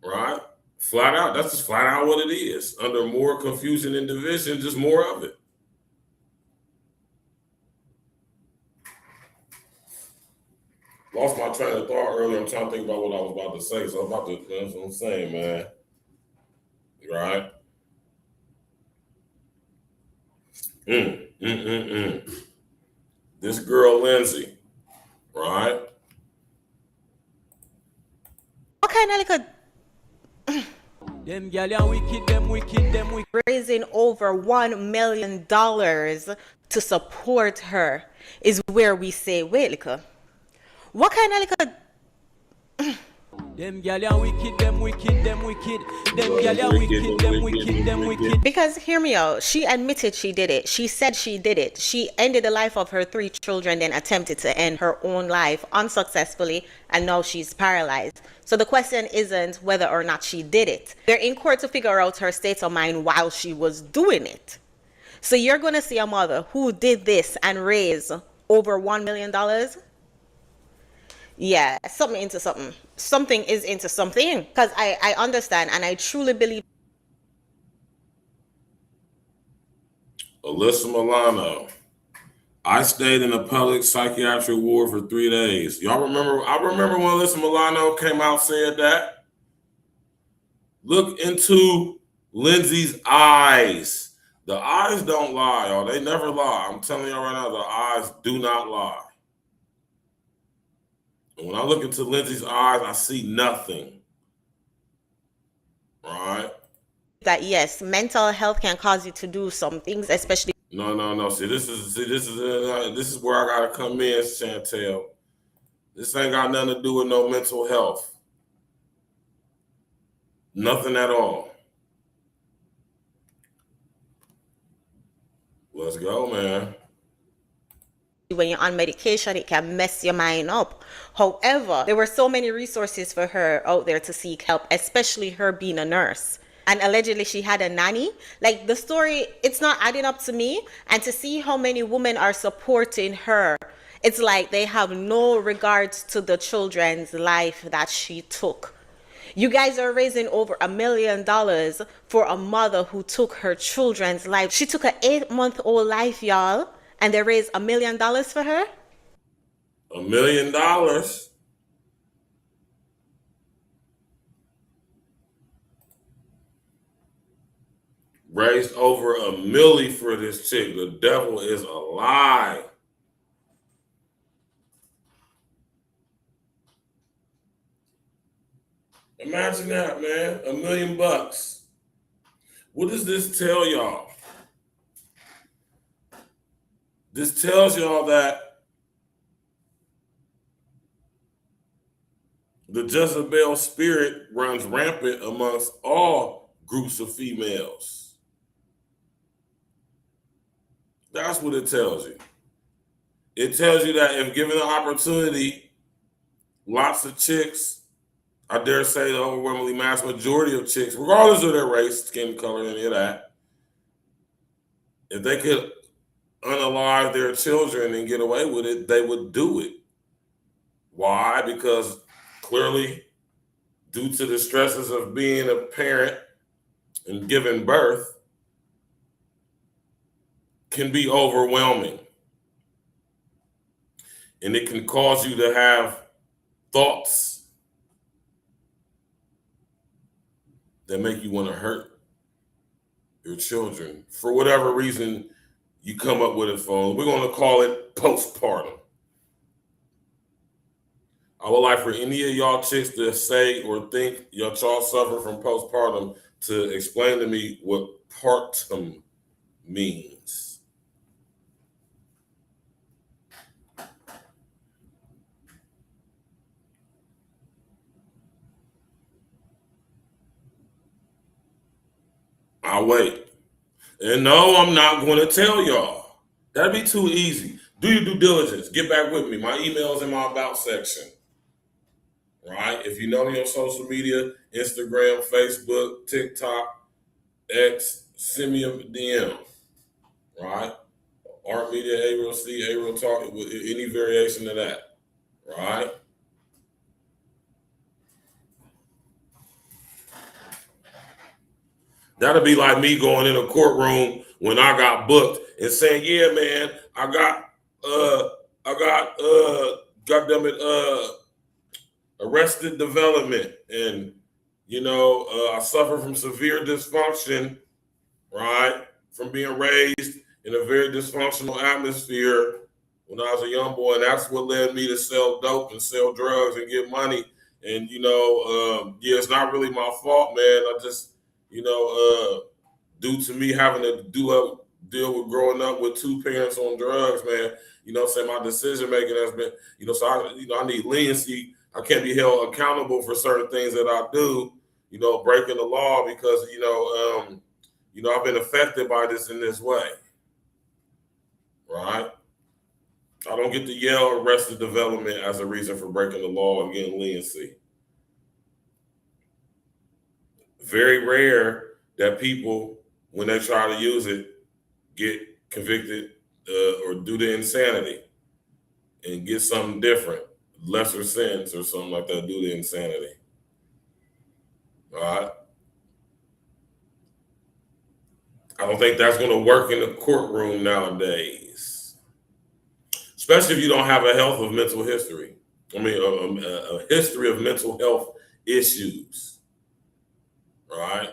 right? Flat out, that's just flat out what it is. Under more confusion and division, just more of it. Lost my train of thought earlier. I'm trying to think about what I was about to say. So I'm about to, that's what I'm saying, man. Right? This girl, Lindsay, right? What kind of like Them gal are wicked, them wicked, them wicked. raising over $1 million to support her is where we say, wait, look, what kind of like Them gal are wicked, them wicked, them wicked. Them gal are wicked, them wicked, them wicked. because hear me out, she admitted she did it. She said she did it. She ended the life of her 3 children, then attempted to end her own life unsuccessfully, and now she's paralyzed. So the question isn't whether or not she did it. They're in court to figure out her state of mind while she was doing it. So you're going to see a mother who did this and raise over $1 million. Yeah, something into something. Something is into something. Because I understand and I truly believe. Alyssa Milano. I stayed in a public psychiatric ward for 3 days. Y'all remember? I remember when Alyssa Milano came out and said that. Look into Lindsay's eyes. The eyes don't lie, y'all. They never lie. I'm telling y'all right now, the eyes do not lie. And when I look into Lindsay's eyes, I see nothing. Right? That yes, mental health can cause you to do some things, especially. No. See, this is where I gotta come in, Chantel. This ain't got nothing to do with no mental health. Nothing at all. Let's go, man. When you're on medication, it can mess your mind up. However, there were so many resources for her out there to seek help, especially her being a nurse. And allegedly she had a nanny. Like the story, it's not adding up to me. And to see how many women are supporting her, it's like they have no regards to the children's life that she took. You guys are raising over $1 million for a mother who took her children's life. She took an 8-month-old life, y'all, and they raised $1 million for her. $1 million. Raised over $1 million for this chick. The devil is a lie. Imagine that, man. $1 million. What does this tell y'all? This tells y'all that the Jezebel spirit runs rampant amongst all groups of females. That's what it tells you. It tells you that if given the opportunity, lots of chicks, I dare say the overwhelmingly mass majority of chicks, regardless of their race, skin color, any of that, if they could unalive their children and get away with it, they would do it. Why? Because clearly, due to the stresses of being a parent and giving birth, can be overwhelming. And it can cause you to have thoughts that make you want to hurt your children. For whatever reason you come up with it for, we're going to call it postpartum. I would like for any of y'all chicks to say or think y'all suffer from postpartum to explain to me what partum means. I'll wait. And no, I'm not going to tell y'all. That'd be too easy. Do your due diligence. Get back with me. My email's in my about section. Right? If you know me on social media, Instagram, Facebook, TikTok, X, send me a DM. right? Art Media, A-Real C, A-Real Talk, any variation of that, right? That'll be like me going in a courtroom when I got booked and saying, "Yeah, man, I got, goddamn it, arrested development, and I suffer from severe dysfunction, right? From being raised in a very dysfunctional atmosphere when I was a young boy, and that's what led me to sell dope and sell drugs and get money. And yeah, it's not really my fault, man. I just, due to me having to deal with growing up with two parents on drugs, man. Saying my decision making has been, so I need leniency. I can't be held accountable for certain things that I do, breaking the law because I've been affected by this in this way, right? I don't get to yell arrested development as a reason for breaking the law and getting leniency. Very rare that people, when they try to use it, get convicted or do the insanity and get something different, lesser sentence or something like that, do the insanity. All right? I don't think that's going to work in the courtroom nowadays, especially if you don't have a health of mental history. I mean, a history of mental health issues, right?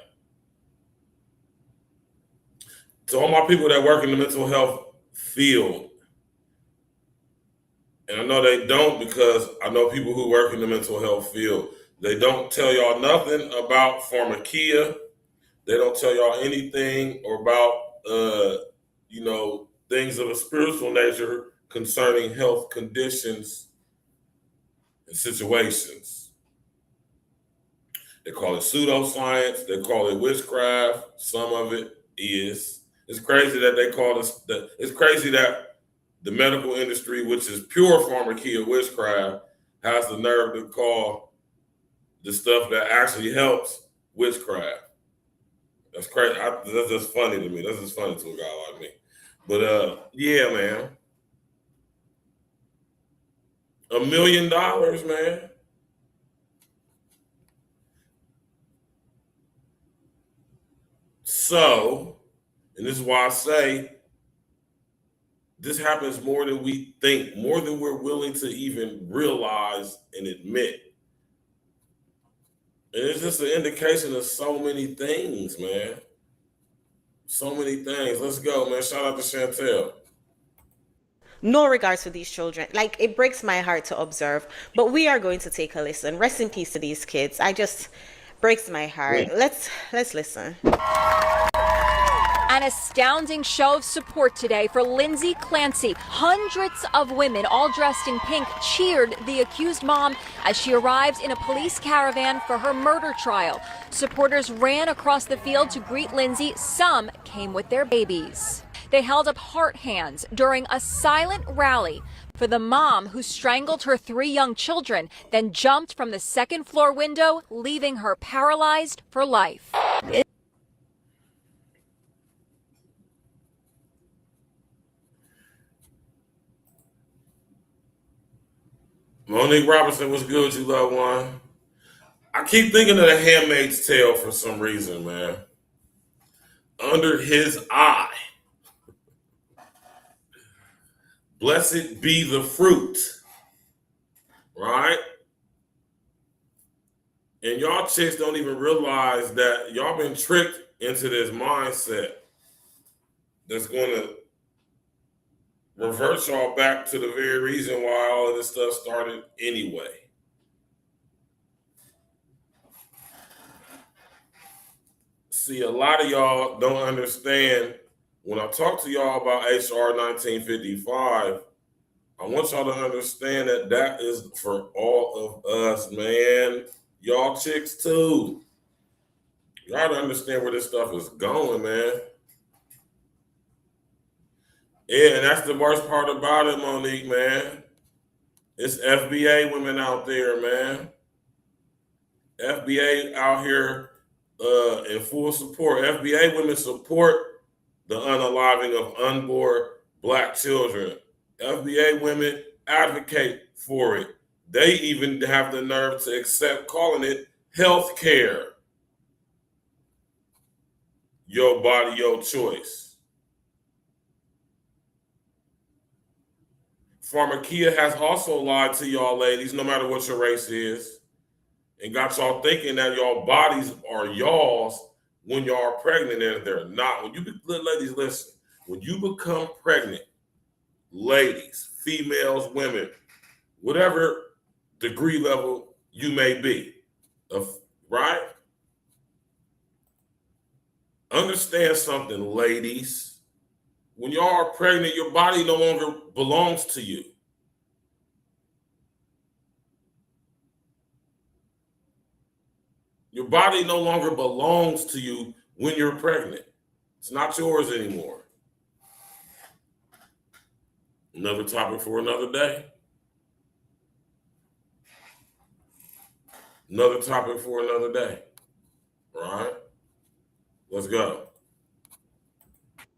To all my people that work in the mental health field, and I know they don't because I know people who work in the mental health field, they don't tell y'all nothing about pharmakia. They don't tell y'all anything or about, things of a spiritual nature concerning health conditions and situations. They call it pseudoscience. They call it witchcraft. Some of it is. It's crazy that they call this. It's crazy that the medical industry, which is pure pharmakia witchcraft, has the nerve to call the stuff that actually helps witchcraft. That's crazy. That's just funny to me. That's just funny to a guy like me. But yeah, man. $1 million, man. So, and this is why I say this happens more than we think, more than we're willing to even realize and admit. And it's just an indication of so many things, man. So many things. Let's go, man. Shout out to Chantel. No regards to these children. Like, it breaks my heart to observe, but we are going to take a listen. Rest in peace to these kids. I just breaks my heart. Yeah. Let's listen. An astounding show of support today for Lindsay Clancy. Hundreds of women, all dressed in pink, cheered the accused mom as she arrived in a police caravan for her murder trial. Supporters ran across the field to greet Lindsay. Some came with their babies. They held up heart hands during a silent rally for the mom who strangled her 3 young children, then jumped from the second-floor window, leaving her paralyzed for life. Monique Robinson, what's good, you loved one? I keep thinking of The Handmaid's Tale for some reason, man. Under his eye, blessed be the fruit, right? And y'all chicks don't even realize that y'all been tricked into this mindset that's going to revert y'all back to the very reason why all of this stuff started anyway. See, a lot of y'all don't understand. When I talk to y'all about HR 1955, I want y'all to understand that that is for all of us, man. Y'all chicks too. Y'all to understand where this stuff is going, man. Yeah, and that's the worst part about it, Monique, man. It's FBA women out there, man. FBA out here in full support. FBA women support the unaliving of unborn Black children. FBA women advocate for it. They even have the nerve to accept calling it health care. Your body, your choice. Pharmakia has also lied to y'all ladies, no matter what your race is, and got y'all thinking that y'all bodies are y'all's when y'all are pregnant, and they're not. Ladies, listen, when you become pregnant, ladies, females, women, whatever degree level you may be, right? Understand something, ladies. When y'all are pregnant, your body no longer belongs to you. Your body no longer belongs to you when you're pregnant. It's not yours anymore. Another topic for another day. Another topic for another day. All right? Let's go.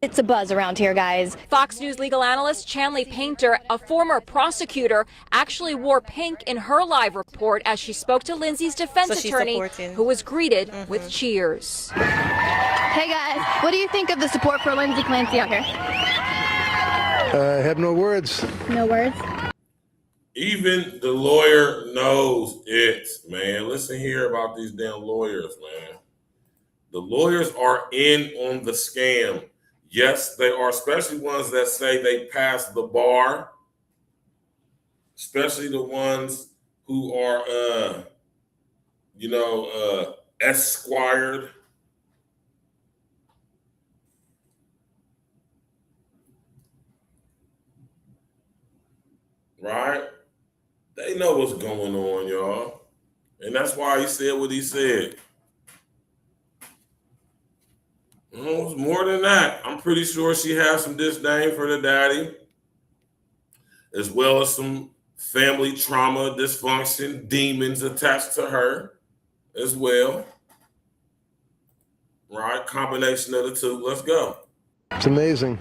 It's a buzz around here, guys. Fox News legal analyst Chanley Painter, a former prosecutor, actually wore pink in her live report as she spoke to Lindsay's defense attorney, who was greeted with cheers. Hey guys, what do you think of the support for Lindsay Clancy out here? I have no words. No words? Even the lawyer knows it, man. Listen here about these damn lawyers, man. The lawyers are in on the scam. Yes, they are, especially ones that say they passed the bar, especially the ones who are, esquired. Right? They know what's going on, y'all. And that's why he said what he said. It was more than that. I'm pretty sure she has some disdain for the daddy, as well as some family trauma, dysfunction, demons attached to her as well. Right? Combination of the two. Let's go. It's amazing.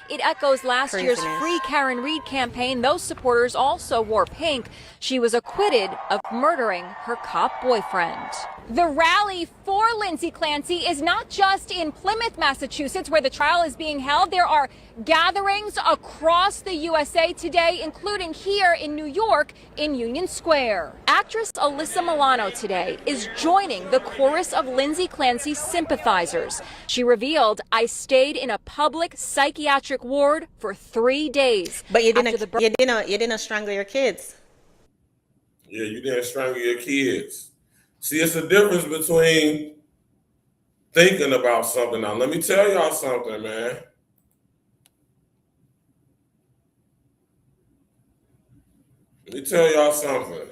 It echoes last year's Free Karen Reed campaign. Those supporters also wore pink. She was acquitted of murdering her cop boyfriend. The rally for Lindsay Clancy is not just in Plymouth, Massachusetts, where the trial is being held. There are gatherings across the USA today, including here in New York in Union Square. Actress Alyssa Milano today is joining the chorus of Lindsay Clancy's sympathizers. She revealed, "I stayed in a public psychiatric ward for 3 days." But you didn't strangle your kids. Yeah, you didn't strangle your kids. See, it's a difference between thinking about something. Now, let me tell y'all something, man. Let me tell y'all something.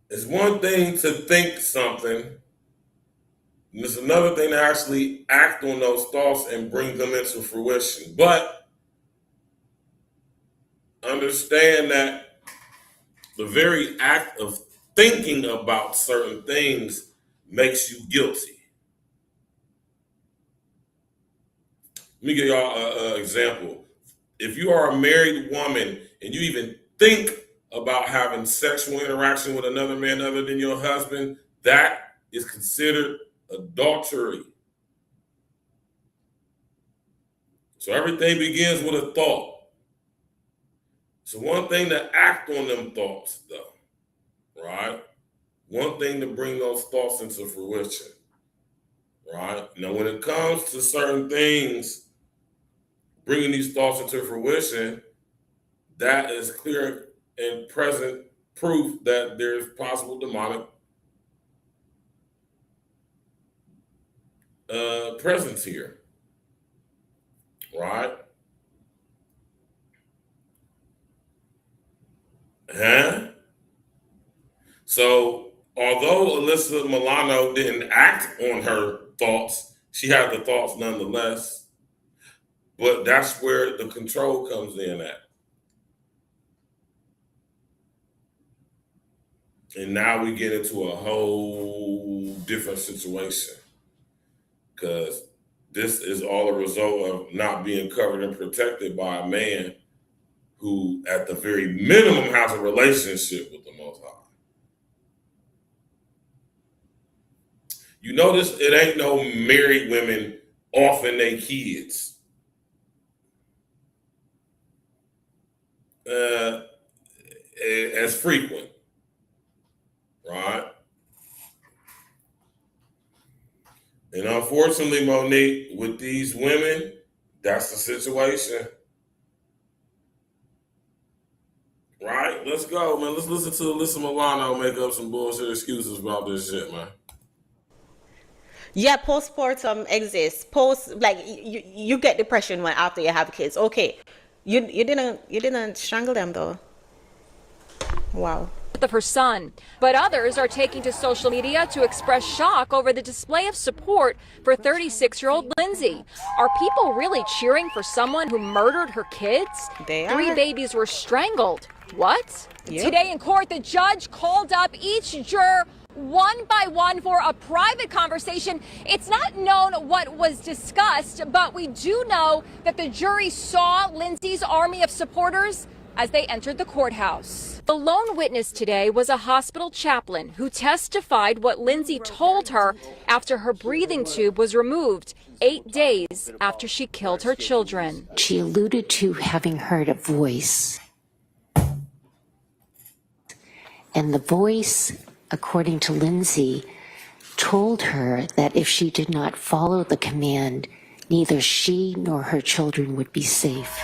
It's one thing to think something, and it's another thing to actually act on those thoughts and bring them into fruition. But understand that the very act of thinking about certain things makes you guilty. Let me give y'all an example. If you are a married woman and you even think about having sexual interaction with another man other than your husband, that is considered adultery. So everything begins with a thought. It's one thing to act on them thoughts, though, right? One thing to bring those thoughts into fruition, right? Now, when it comes to certain things, bringing these thoughts into fruition, that is clear and present proof that there's possible demonic presence here, right? So, although Alyssa Milano didn't act on her thoughts, she had the thoughts nonetheless. But that's where the control comes in at. And now we get into a whole whole different situation, because this is all a result of not being covered and protected by a man who, at the very minimum, has a relationship with the Most High. You notice it ain't no married women offing their kids. As frequent, right? And unfortunately, Monique, with these women, that's the situation. Right? Let's go, man. Let's listen to Alyssa Milano make up some bullshit excuses about this shit, man. Yeah, postpartum exists. You get depression when after you have kids. Okay, you didn't strangle them though. Wow. Of her son. But others are taking to social media to express shock over the display of support for 36-year-old Lindsay. Are people really cheering for someone who murdered her kids? They are. 3 babies were strangled. What? Yep. Today in court, the judge called up each juror one by one for a private conversation. It's not known what was discussed, but we do know that the jury saw Lindsay's army of supporters as they entered the courthouse. The lone witness today was a hospital chaplain who testified what Lindsay told her after her breathing tube was removed 8 days after she killed her children. She alluded to having heard a voice. And the voice, according to Lindsay, told her that if she did not follow the command, neither she nor her children would be safe.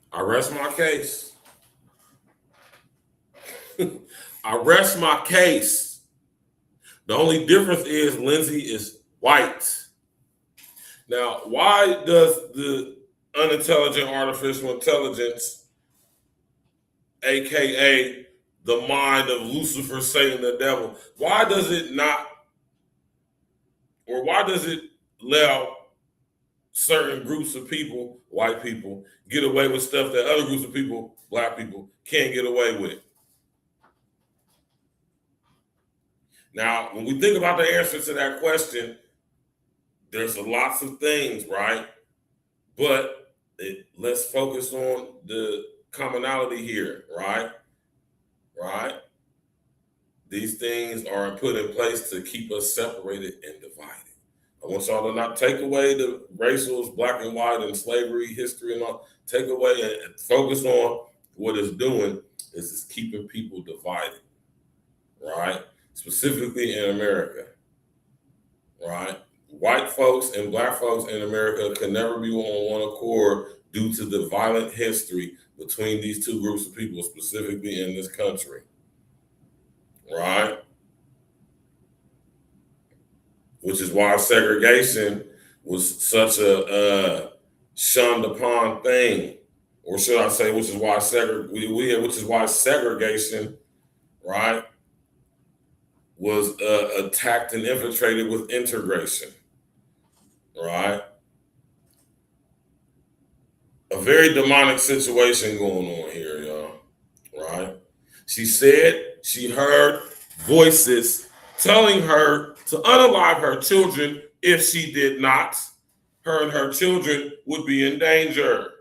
I rest my case. I rest my case. The only difference is Lindsay is white. Now, why does the unintelligent artificial intelligence, aka the mind of Lucifer, Satan, the devil, why does it not, or why does it allow certain groups of people, white people, get away with stuff that other groups of people, black people, can't get away with? Now, when we think about the answer to that question, there's lots of things, right? But let's focus on the commonality here, right? Right? These things are put in place to keep us separated and divided. I want y'all to not take away the racials, black and white, and slavery history and all. Take away and focus on what it's doing is it's keeping people divided, right? Specifically in America, right? White folks and black folks in America can never be on one accord due to the violent history between these two groups of people, specifically in this country, right? Which is why segregation was such a shunned upon thing, or should I say, which is why segregation, right, was attacked and infiltrated with integration, right? A very demonic situation going on here, y'all, right? She said she heard voices telling her to unalive her children. If she did not, her and her children would be in danger.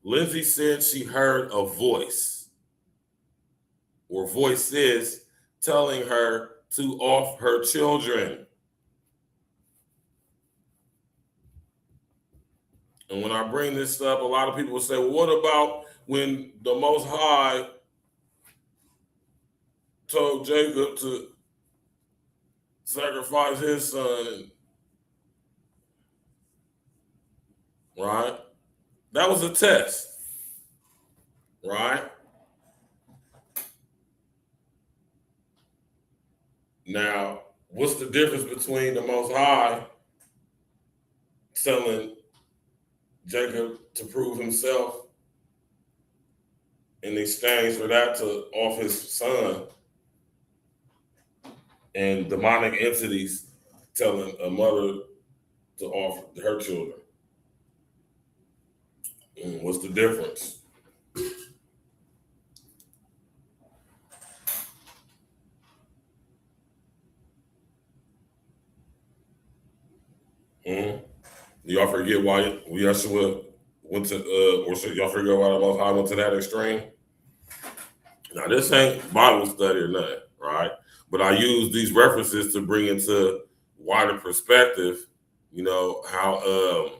Lindsay said she heard a voice or voices telling her to off her children. And when I bring this up, a lot of people will say, well, what about when the Most High told Jacob to sacrifice his son? Right? That was a test, right? Now, what's the difference between the Most High telling Jacob to prove himself in exchange for that to off his son, and demonic entities telling a mother to off her children? What's the difference? Y'all forget why Yeshua went to, or should y'all forget why the Most High went to that extreme? Now, this ain't Bible study or nothing, right? But I use these references to bring into wider perspective, you know, how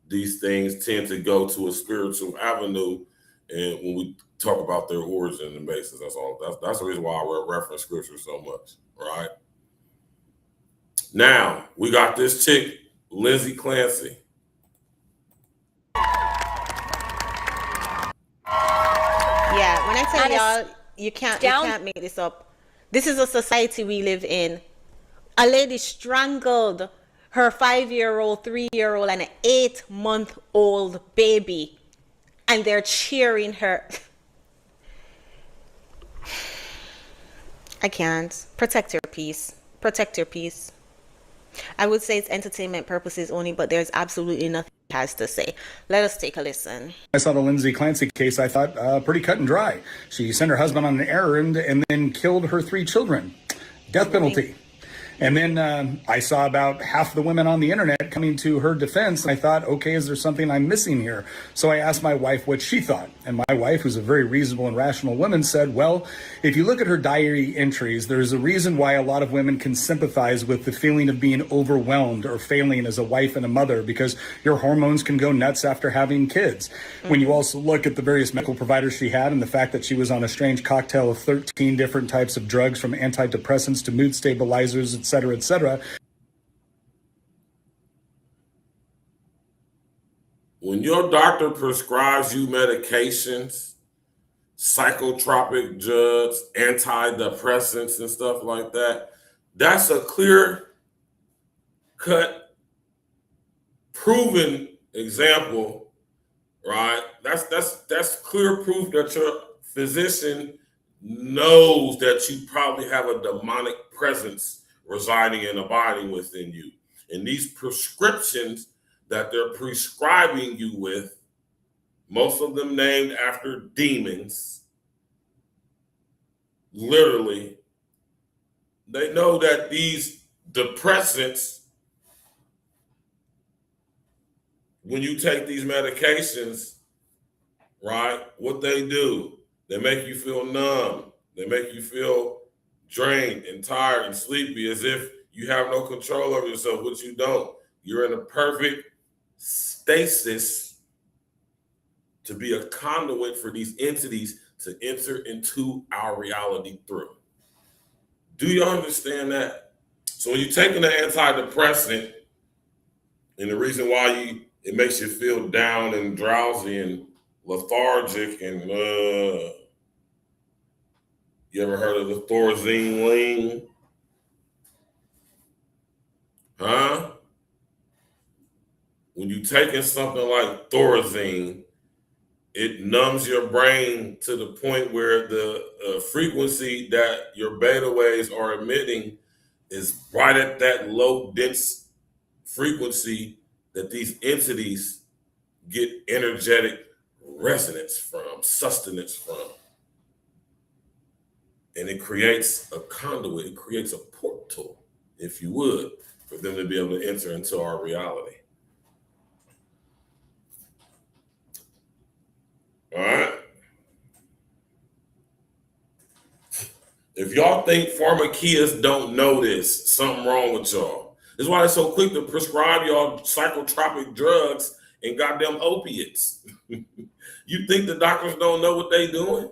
these things tend to go to a spiritual avenue, and when we talk about their origin and basis, that's all. That's the reason why I reference scripture so much, right? Now we got this chick, Lindsay Clancy. Yeah, when I tell y'all, you can't make this up. This is a society we live in. A lady strangled her 5-year-old, 3-year-old, and an 8-month-old baby, and they're cheering her. I can't. Protect your peace. Protect your peace. I would say it's entertainment purposes only, but there's absolutely nothing it has to say. Let us take a listen. I saw the Lindsay Clancy case, I thought pretty cut and dry. She sent her husband on an errand and then killed her 3 children. Death penalty. And then I saw about half the women on the internet coming to her defense. And I thought, okay, is there something I'm missing here? So I asked my wife what she thought. And my wife, who's a very reasonable and rational woman, said, well, if you look at her diary entries, there's a reason why a lot of women can sympathize with the feeling of being overwhelmed or failing as a wife and a mother, because your hormones can go nuts after having kids. When you also look at the various medical providers she had and the fact that she was on a strange cocktail of 13 different types of drugs, from antidepressants to mood stabilizers, et cetera, et cetera. When your doctor prescribes you medications, psychotropic drugs, antidepressants, and stuff like that, that's a clear-cut, proven example, right? That's clear proof that your physician knows that you probably have a demonic presence residing and abiding within you. And these prescriptions that they're prescribing you with, most of them named after demons, literally, they know that these depressants, when you take these medications, right, what they do, they make you feel numb. They make you feel drained and tired and sleepy, as if you have no control over yourself, which you don't. You're in a perfect stasis to be a conduit for these entities to enter into our reality through. Do you understand that? So when you're taking an antidepressant, and the reason why it makes you feel down and drowsy and lethargic and you ever heard of the Thorazine lean? Huh? When you're taking something like Thorazine, it numbs your brain to the point where the frequency that your beta waves are emitting is right at that low dense frequency that these entities get energetic resonance from, sustenance from. And it creates a conduit, it creates a portal, if you would, for them to be able to enter into our reality. All right? If y'all think pharmakias don't know this, something wrong with y'all. This is why they're so quick to prescribe y'all psychotropic drugs and goddamn opiates. You think the doctors don't know what they doing?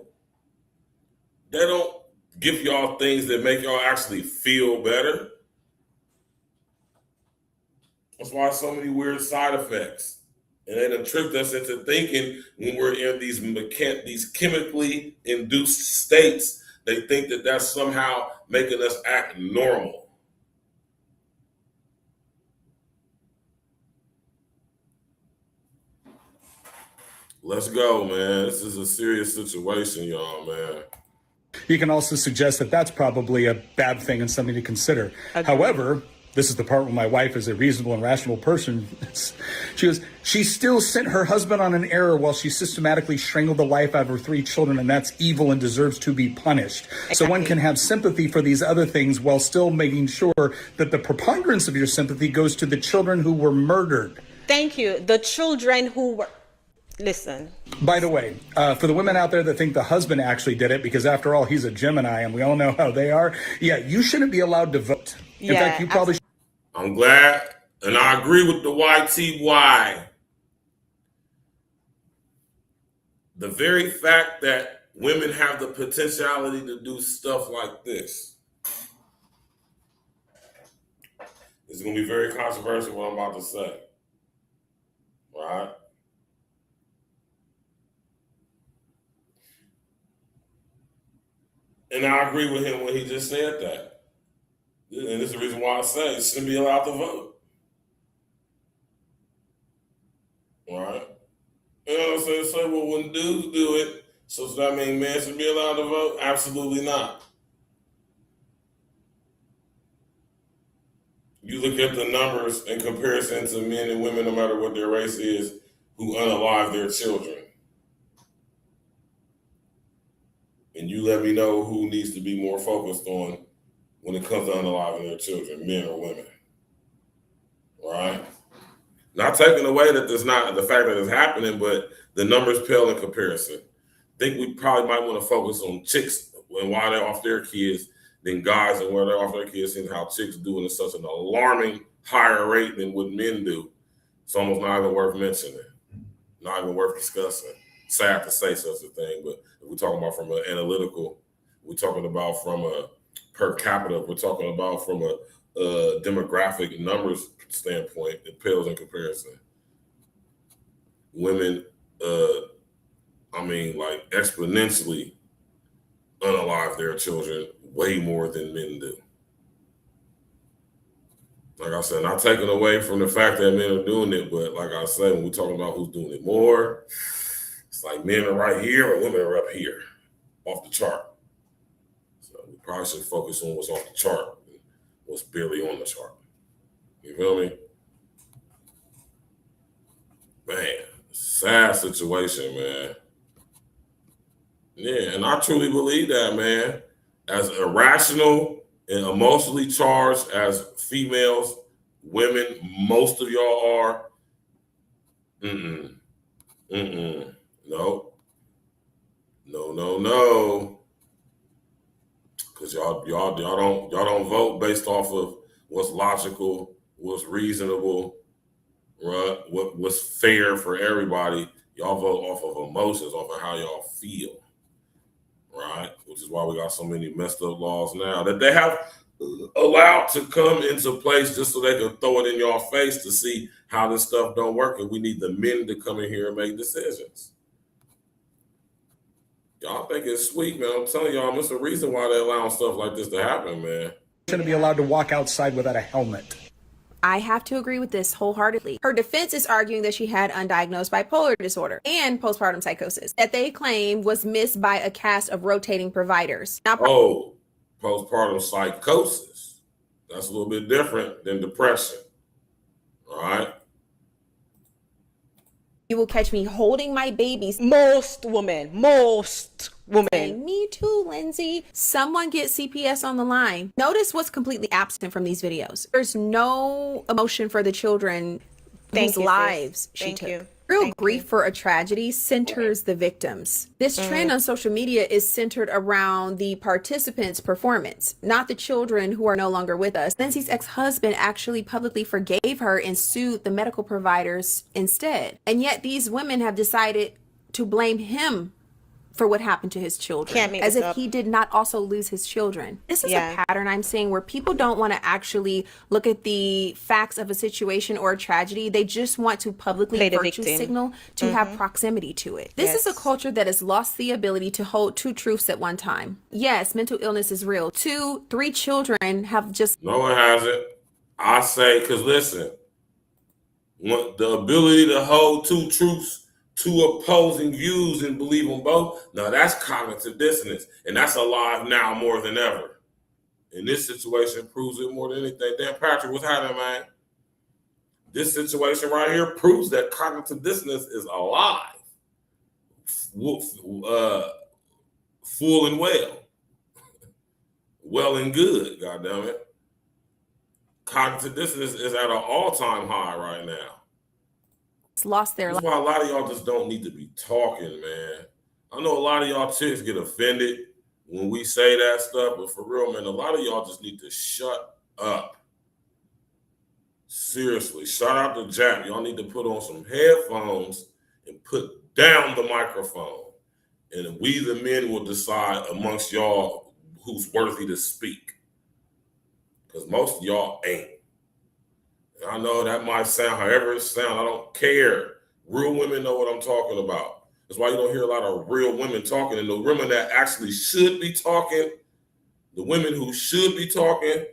They don't give y'all things that make y'all actually feel better. That's why so many weird side effects. And they done tricked us into thinking when we're in these chemically induced states, they think that that's somehow making us act normal. Let's go, man. This is a serious situation, y'all, man. You can also suggest that that's probably a bad thing and something to consider. Okay. However, This is the part where my wife is a reasonable and rational person. She goes, she still sent her husband on an error while she systematically strangled the life out of her 3 children, and that's evil and deserves to be punished. Exactly. So one can have sympathy for these other things while still making sure that the preponderance of your sympathy goes to the children who were murdered. Thank you. The children who were... Listen. By the way, for the women out there that think the husband actually did it, because after all, he's a Gemini and we all know how they are. Yeah, you shouldn't be allowed to vote. In fact, you probably... I'm glad, and I agree with the YTY. The very fact that women have the potentiality to do stuff like this is going to be very controversial, what I'm about to say. Right? And I agree with him when he just said that. And this is the reason why I say it shouldn't be allowed to vote. Right? You know what I'm saying? So, well, when dudes do it, so does that mean men should be allowed to vote? Absolutely not. You look at the numbers in comparison to men and women, no matter what their race is, who unalive their children. And you let me know who needs to be more focused on when it comes to unaliving their children, men or women. Right? Not taking away that there's not the fact that it's happening, but the numbers pale in comparison. I think we probably might want to focus on chicks and why they're off their kids than guys and where they're off their kids and how chicks do it at such an alarming higher rate than what men do. It's almost not even worth mentioning. Not even worth discussing. Sad to say such a thing, but if we're talking about from an analytical, we're talking about from a per capita, we're talking about from a demographic numbers standpoint, it pales in comparison. Women, like exponentially unalive their children way more than men do. Like I said, not taking away from the fact that men are doing it, but like I said, when we're talking about who's doing it more, it's like men are right here and women are up here, off the chart. So we probably should focus on what's off the chart and what's barely on the chart. You feel me? Man, sad situation, man. Yeah, and I truly believe that, man. As irrational and emotionally charged as females, women, most of y'all are, No. Because y'all don't vote based off of what's logical, what's reasonable, right? What's fair for everybody. Y'all vote off of emotions, off of how y'all feel, right? Which is why we got so many messed up laws now that they have allowed to come into place just so they can throw it in y'all face to see how this stuff don't work. And we need the men to come in here and make decisions. Y'all think it's sweet, man. I'm telling y'all, there's a reason why they're allowing stuff like this to happen, man. Shouldn't be allowed to walk outside without a helmet. I have to agree with this wholeheartedly. Her defense is arguing that she had undiagnosed bipolar disorder and postpartum psychosis that they claim was missed by a cast of rotating providers. Now, postpartum psychosis. That's a little bit different than depression. All right? You will catch me holding my babies. Most women. Me too, Lindsay. Someone get CPS on the line. Notice what's completely absent from these videos. There's no emotion for the children whose lives she took. Real grief for a tragedy centers the victims. This trend on social media is centered around the participants' performance, not the children who are no longer with us. Lindsay's ex-husband actually publicly forgave her and sued the medical providers instead. And yet these women have decided to blame him for what happened to his children, as if he did not also lose his children. This is a pattern I'm seeing where people don't want to actually look at the facts of a situation or a tragedy. They just want to publicly virtue signal to have proximity to it. This is a culture that has lost the ability to hold two truths at one time. Yes, mental illness is real. 2, 3 children have just... No, it hasn't. I say, because listen, the ability to hold two truths, two opposing views and believe them both. Now that's cognitive dissonance, and that's alive now more than ever And this situation proves it more than anything. Dan Patrick, what's happening, man? This situation right here proves that cognitive dissonance is alive, full and well and good, goddammit. Cognitive dissonance is at an all-time high right now. It's lost their life. That's why a lot of y'all just don't need to be talking, man. I know a lot of y'all chicks get offended when we say that stuff, but for real, man, a lot of y'all just need to shut up. Seriously, shout out to Jack. Y'all need to put on some headphones and put down the microphone. And we, the men, will decide amongst y'all who's worthy to speak. Because most of y'all ain't. And I know that might sound however it sounds. I don't care. Real women know what I'm talking about. That's why you don't hear a lot of real women talking. And the women that actually should be talking, the women who should be talking,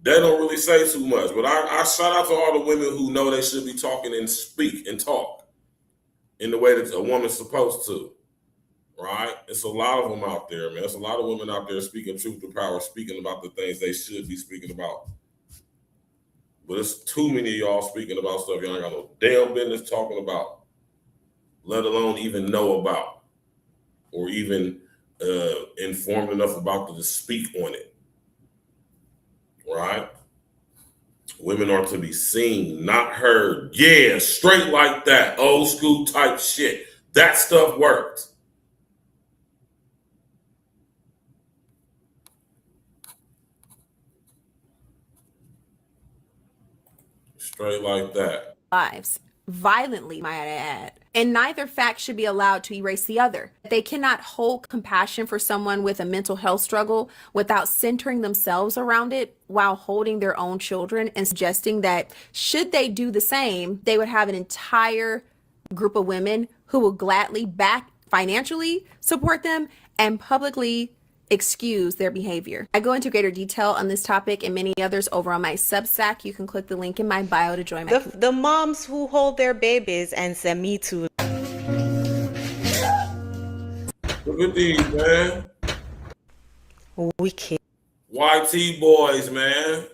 they don't really say too much. But I shout out to all the women who know they should be talking and speak and talk in the way that a woman's supposed to. Right? It's a lot of them out there, man. There's a lot of women out there speaking truth to power, speaking about the things they should be speaking about. But it's too many of y'all speaking about stuff y'all ain't got no damn business talking about, let alone even know about or even informed enough about to speak on it. Right? Women are to be seen, not heard. Yeah, straight like that. Old school type shit. That stuff worked. Straight like that. Lives. Violently, might I add. And neither fact should be allowed to erase the other. They cannot hold compassion for someone with a mental health struggle without centering themselves around it while holding their own children and suggesting that should they do the same, they would have an entire group of women who will gladly back financially support them and publicly excuse their behavior. I go into greater detail on this topic and many others over on my Substack. You can click the link in my bio to join my the moms who hold their babies and say me too. Look at these, man. Wicked. YT boys, man.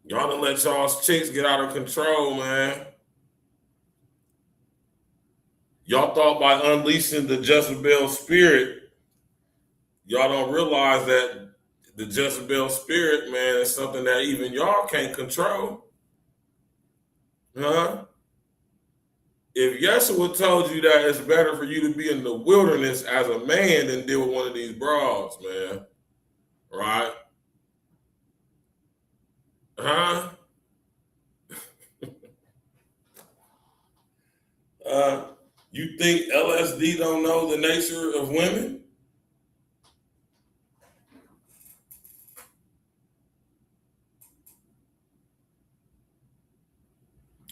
Y'all done let y'all's chicks get out of control, man. Y'all thought by unleashing the Jezebel spirit, y'all don't realize that the Jezebel spirit, man, is something that even y'all can't control. Huh? If Yeshua told you that it's better for you to be in the wilderness as a man than deal with one of these broads, man. Right? Huh? You think LSD don't know the nature of women?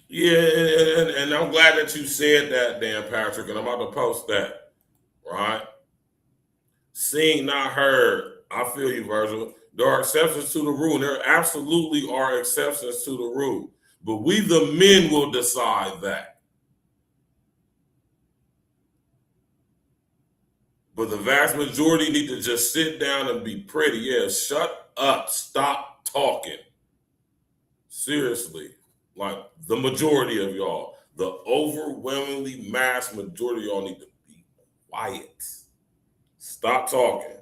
Yeah, and I'm glad that you said that, Dan Patrick, and I'm about to post that, right? Seen, not heard. I feel you, Virgil. There are exceptions to the rule. There absolutely are exceptions to the rule. But we, the men, will decide that. But the vast majority need to just sit down and be pretty. Yeah, shut up. Stop talking. Seriously. Like the majority of y'all, the overwhelmingly mass majority of y'all need to be quiet. Stop talking.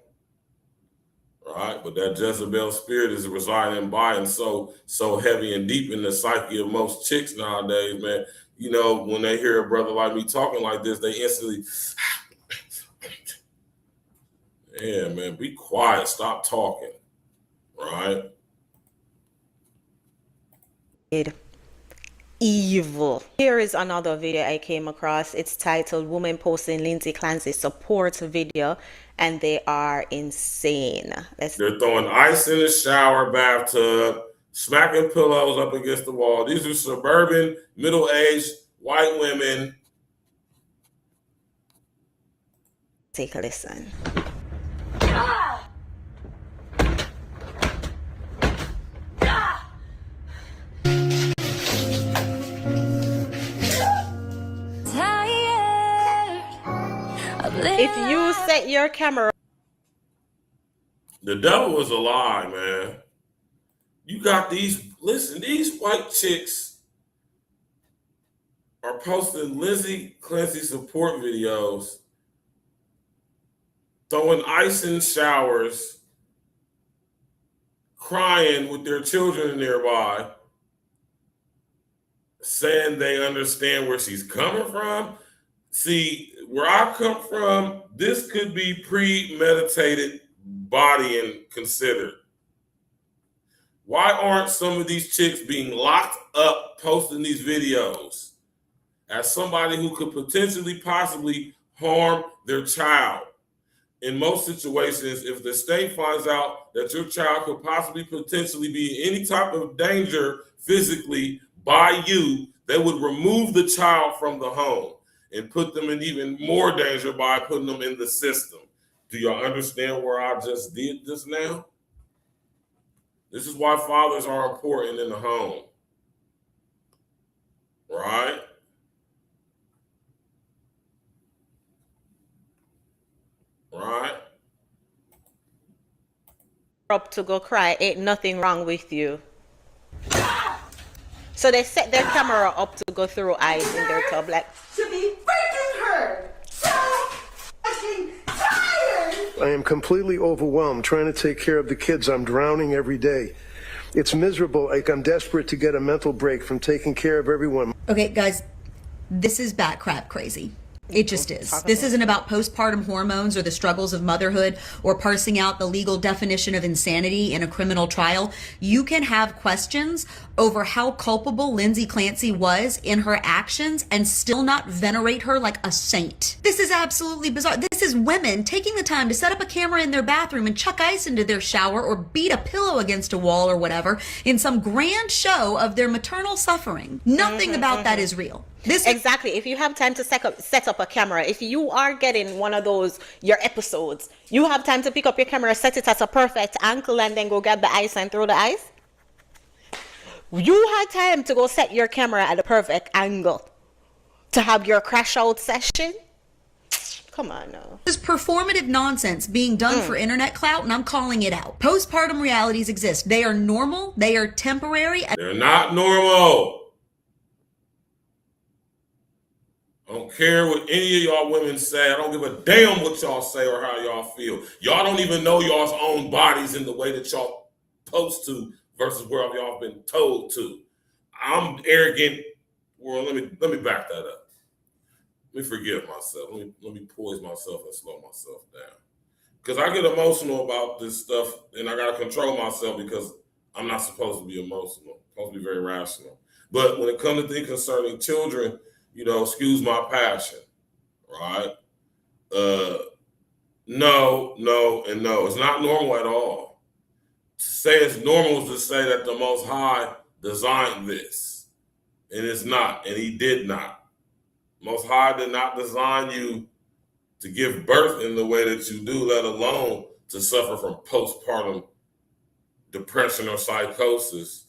All right? But that Jezebel spirit is residing by and so heavy and deep in the psyche of most chicks nowadays, man. You know, when they hear a brother like me talking like this, they instantly... Yeah, man, be quiet. Stop talking. Right? Evil. Here is another video I came across. It's titled Woman Posting Lindsay Clancy Support Video, and they are insane. They're throwing ice in the shower, bathtub, smacking pillows up against the wall. These are suburban, middle-aged, white women. Take a listen. If you set your camera, The devil is a lie, man. You got these white chicks are posting Lindsay Clancy support videos, throwing ice in showers, crying with their children nearby, saying they understand where she's coming from. See, where I come from, this could be premeditated bodying considered. Why aren't some of these chicks being locked up posting these videos as somebody who could potentially, possibly harm their child? In most situations, if the state finds out that your child could possibly, potentially be in any type of danger physically by you, they would remove the child from the home and put them in even more danger by putting them in the system. Do y'all understand where I just did just now? This is why fathers are important in the home. Right? Right? Up to go cry, ain't nothing wrong with you. So they set their camera up to go through eyes in their tub, like, to be freaking heard. So fucking tired. I am completely overwhelmed trying to take care of the kids. I'm drowning every day. It's miserable. Like, I'm desperate to get a mental break from taking care of everyone. Okay, guys, this is bat crap crazy. It just is. This isn't about postpartum hormones or the struggles of motherhood or parsing out the legal definition of insanity in a criminal trial. You can have questions over how culpable Lindsay Clancy was in her actions and still not venerate her like a saint. This is absolutely bizarre. This is women taking the time to set up a camera in their bathroom and chuck ice into their shower or beat a pillow against a wall or whatever in some grand show of their maternal suffering. Nothing about that is real. Exactly. If you have time to set up a camera, if you are getting one of those, your episodes, you have time to pick up your camera, set it at a perfect angle, and then go get the ice and throw the ice. You had time to go set your camera at a perfect angle to have your crash out session. Come on now. This is performative nonsense being done for internet clout, and I'm calling it out. Postpartum realities exist. They are normal. They are temporary. They're not normal. I don't care what any of y'all women say. I don't give a damn what y'all say or how y'all feel. Y'all don't even know y'all's own bodies in the way that y'all supposed to versus where y'all been told to. I'm arrogant. Well, let me back that up. Let me forgive myself. Let me poise myself and slow myself down. Because I get emotional about this stuff, and I gotta control myself because I'm not supposed to be emotional. I'm supposed to be very rational. But when it comes to things concerning children, you know, excuse my passion, right? No, and no. It's not normal at all. To say it's normal is to say that the Most High designed this. And it's not, and he did not. Most High did not design you to give birth in the way that you do, let alone to suffer from postpartum depression or psychosis,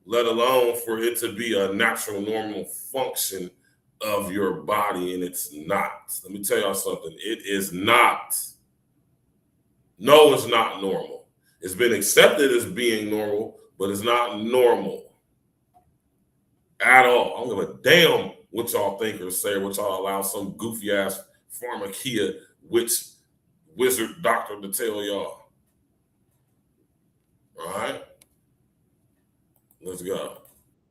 let alone for it to be a natural, normal function of your body, and it's not. Let me tell y'all something. It is not. No, it's not normal. It's been accepted as being normal, but it's not normal at all. I don't give a damn what y'all think or say, or what y'all allow some goofy-ass pharmakia wizard doctor to tell y'all. All right? Let's go.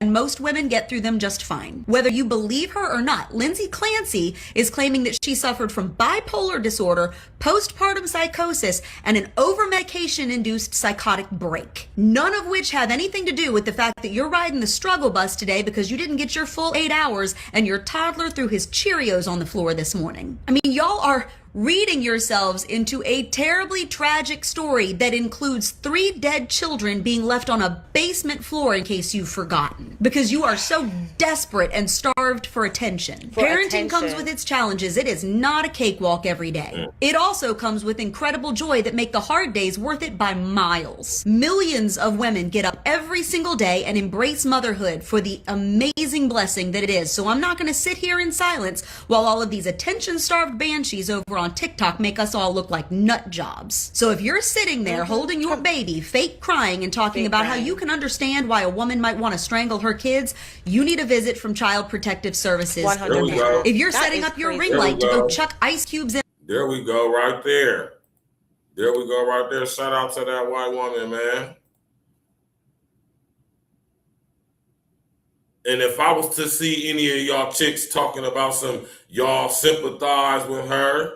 And most women get through them just fine. Whether you believe her or not, Lindsay Clancy is claiming that she suffered from bipolar disorder, postpartum psychosis, and an over-medication-induced psychotic break. None of which have anything to do with the fact that you're riding the struggle bus today because you didn't get your full 8 hours and your toddler threw his Cheerios on the floor this morning. I mean, y'all are reading yourselves into a terribly tragic story that includes 3 dead children being left on a basement floor, in case you've forgotten, because you are so desperate and starved for attention. Parenting comes with its challenges. It is not a cakewalk every day. It also comes with incredible joy that make the hard days worth it by miles. Millions of women get up every single day and embrace motherhood for the amazing blessing that it is. So I'm not going to sit here in silence while all of these attention-starved banshees over on on TikTok make us all look like nut jobs. So if you're sitting there holding your baby, fake crying and talking about how you can understand why a woman might want to strangle her kids, you need a visit from Child Protective Services. 100%. If you're setting up your ring light to go chuck ice cubes in. There we go, right there. There we go, right there. Shout out to that white woman, man. And if I was to see any of y'all chicks talking about y'all sympathize with her,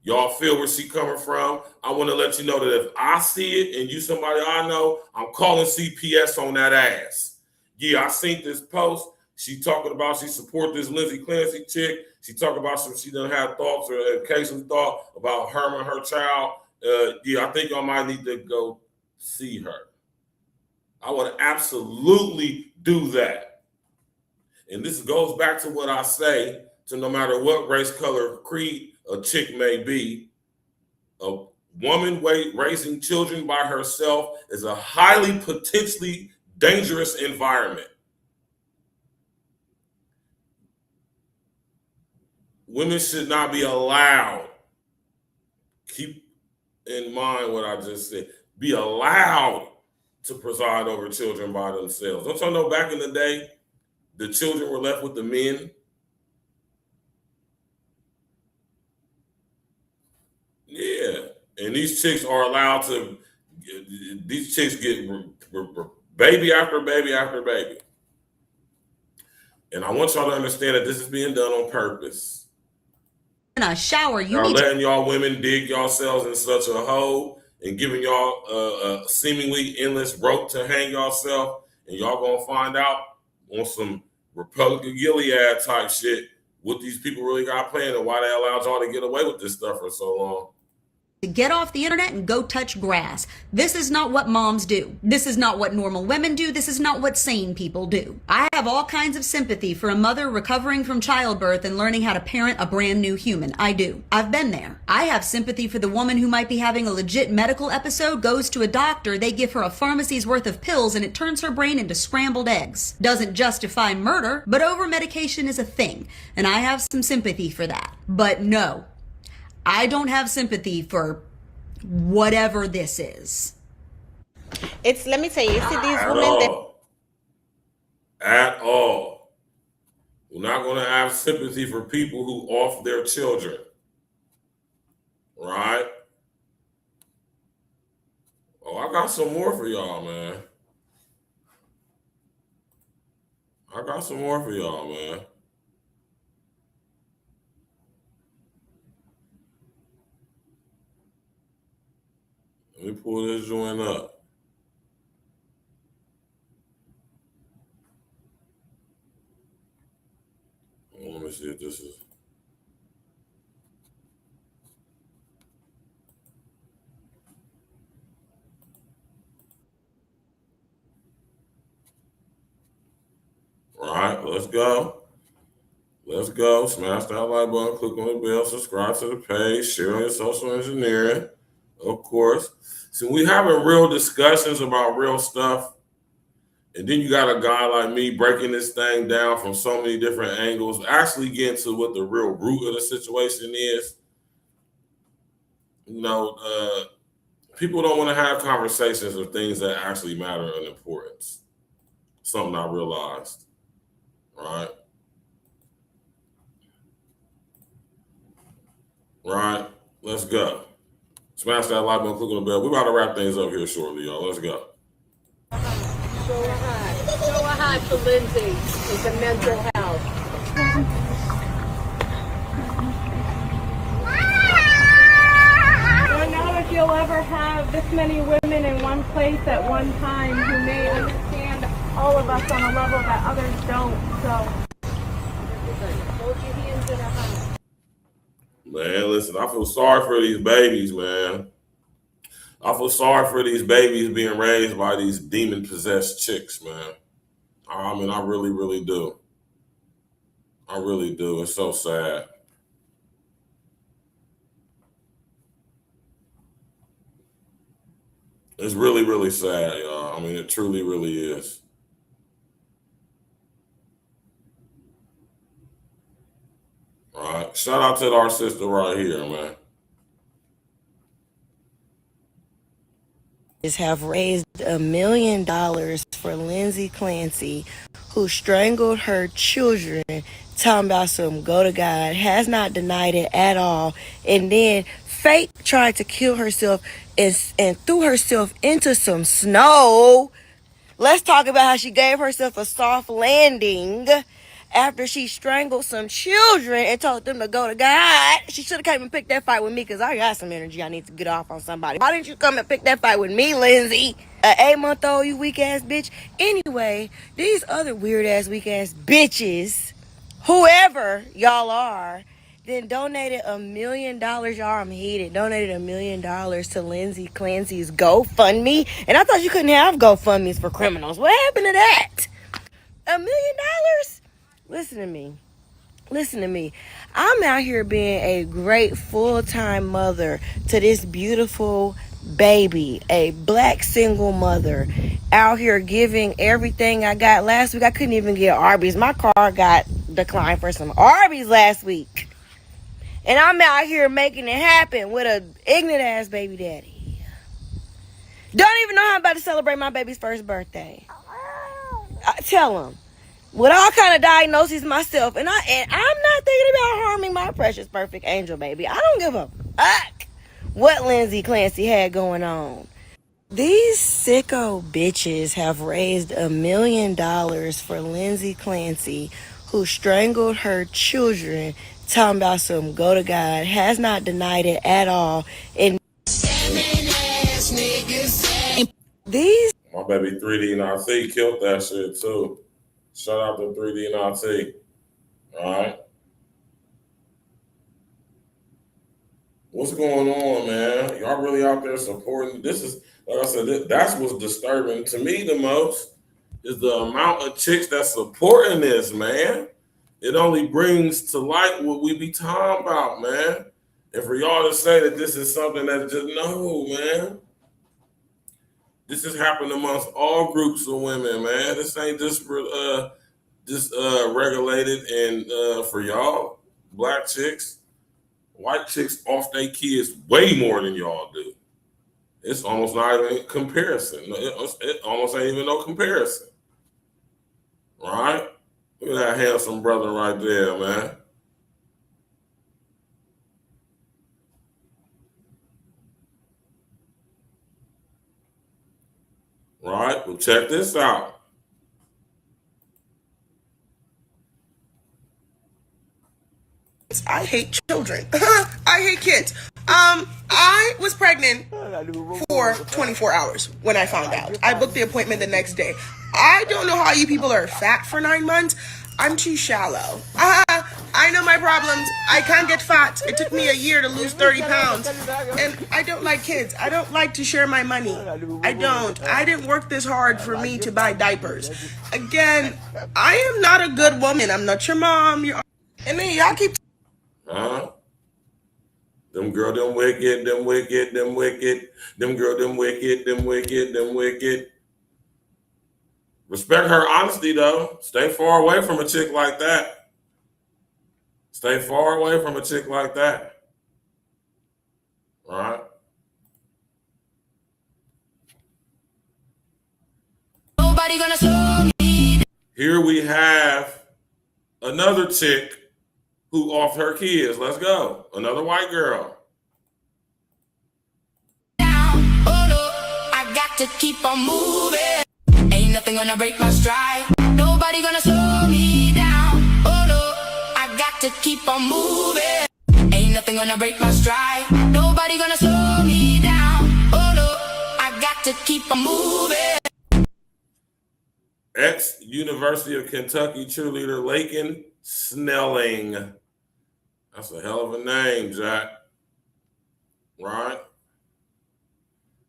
y'all feel where she coming from, I want to let you know that if I see it and you somebody I know, I'm calling CPS on that ass. Yeah, I seen this post. She talking about she support this Lindsay Clancy chick. She talking about she done had thoughts or occasional thought about her and her child. Yeah, I think y'all might need to go see her. I would absolutely do that. And this goes back to what I say, to no matter what race, color, creed a chick may be, a woman raising children by herself is a highly potentially dangerous environment. Women should not be allowed, keep in mind what I just said, be allowed to preside over children by themselves. Don't y'all know back in the day, the children were left with the men? Yeah. And these chicks are allowed to, these chicks get baby after baby after baby. And I want y'all to understand that this is being done on purpose. In a shower, y'all letting y'all women dig yourselves in such a hole and giving y'all a seemingly endless rope to hang yourself, and y'all gonna find out on some Republican Gilead type shit what these people really got planned and why they allowed y'all to get away with this stuff for so long. To get off the internet and go touch grass. This is not what moms do. This is not what normal women do. This is not what sane people do. I have all kinds of sympathy for a mother recovering from childbirth and learning how to parent a brand new human. I do. I've been there. I have sympathy for the woman who might be having a legit medical episode, goes to a doctor, they give her a pharmacy's worth of pills, and it turns her brain into scrambled eggs. Doesn't justify murder, but over-medication is a thing, and I have some sympathy for that. But no, I don't have sympathy for whatever this is. It's, let me tell you, see these women At all. We're not going to have sympathy for people who off their children. Right? Oh, I got some more for y'all, man. I got some more for y'all, man. Let me pull this joint up. Let me see if this is. All right, let's go. Let's go. Smash that like button, click on the bell, subscribe to the page, share on your social engineering, of course. So we having real discussions about real stuff. And then you got a guy like me breaking this thing down from so many different angles, actually getting to what the real root of the situation is. You know, people don't want to have conversations of things that actually matter in importance. Something I realized, right? Right, let's go. Smash that like button, click on the bell. We're about to wrap things up here shortly, y'all. Let's go. Show a high for Lindsay with the mental health. I don't know if you'll ever have this many women in one place at one time who may understand all of us on a level that others don't. So, hold your hands in a high. Man, listen, I feel sorry for these babies, man. I feel sorry for these babies being raised by these demon-possessed chicks, man. I mean, I really, really do. I really do. It's so sad. It's really, really sad, y'all. I mean, it truly, really is. All right. Shout out to our sister right here, man. Have raised $1 million for Lindsay Clancy, who strangled her children, talking about some go to God, has not denied it at all, and then fake tried to kill herself and threw herself into some snow. Let's talk about how she gave herself a soft landing after she strangled some children and told them to go to God. She should have came and picked that fight with me because I got some energy I need to get off on somebody. Why didn't you come and pick that fight with me, Lindsay? An 8-month-old, you weak-ass bitch. Anyway, these other weird-ass, weak-ass bitches, whoever y'all are, then donated $1 million. Y'all, I'm heated. Donated $1 million to Lindsay Clancy's GoFundMe. And I thought you couldn't have GoFundMes for criminals. What happened to that? $1 million? Listen to me. Listen to me. I'm out here being a great full-time mother to this beautiful baby, a black single mother, out here giving everything I got. Last week, I couldn't even get Arby's. My car got declined for some Arby's last week. And I'm out here making it happen with an ignorant-ass baby daddy. Don't even know how I'm about to celebrate my baby's first birthday. Tell him. With all kind of diagnoses myself, and I'm not thinking about harming my precious, perfect angel baby. I don't give a fuck what Lindsay Clancy had going on. These sicko bitches have raised $1 million for Lindsay Clancy, who strangled her children, talking about some go to God, has not denied it at all. And these My baby 3D and RT killed that shit too. Shout out to 3D and RT. All right. What's going on, man? Y'all really out there supporting? This is, like I said, that's what's disturbing to me the most is the amount of chicks that's supporting this, man. It only brings to light what we be talking about, man. And for y'all to say that this is something that just, no, man. This has happened amongst all groups of women, man. This ain't just regulated and for y'all, black chicks. White chicks off their kids way more than y'all do. It's almost not even comparison. It almost ain't even no comparison. Right? Look at that handsome brother right there, man. Right? Well, check this out. I hate children. I hate kids. I was pregnant for 24 hours when I found out. I booked the appointment the next day. I don't know how you people are fat for 9 months. I'm too shallow. I know my problems. I can't get fat. It took me a year to lose 30 pounds. And I don't like kids. I don't like to share my money. I don't. I didn't work this hard for me to buy diapers. Again, I am not a good woman. I'm not your mom. And then y'all keep... Them girl, them wicked, them wicked, them wicked. Them girl, them wicked, them wicked, them wicked. Respect her honesty, though. Stay far away from a chick like that. Stay far away from a chick like that. All right? Nobody gonna slow me. Here we have another chick who off her kids. Let's go. Another white girl. Oh no, I got to keep on moving. Ain't nothing gonna break my stride. Nobody gonna slow me down. Oh no, I got to keep on moving. Ain't nothing gonna break my stride. Nobody gonna slow me down. Oh no, I got to keep on moving. Ex-University of Kentucky cheerleader Laken Snelling. That's a hell of a name, Jack. Right?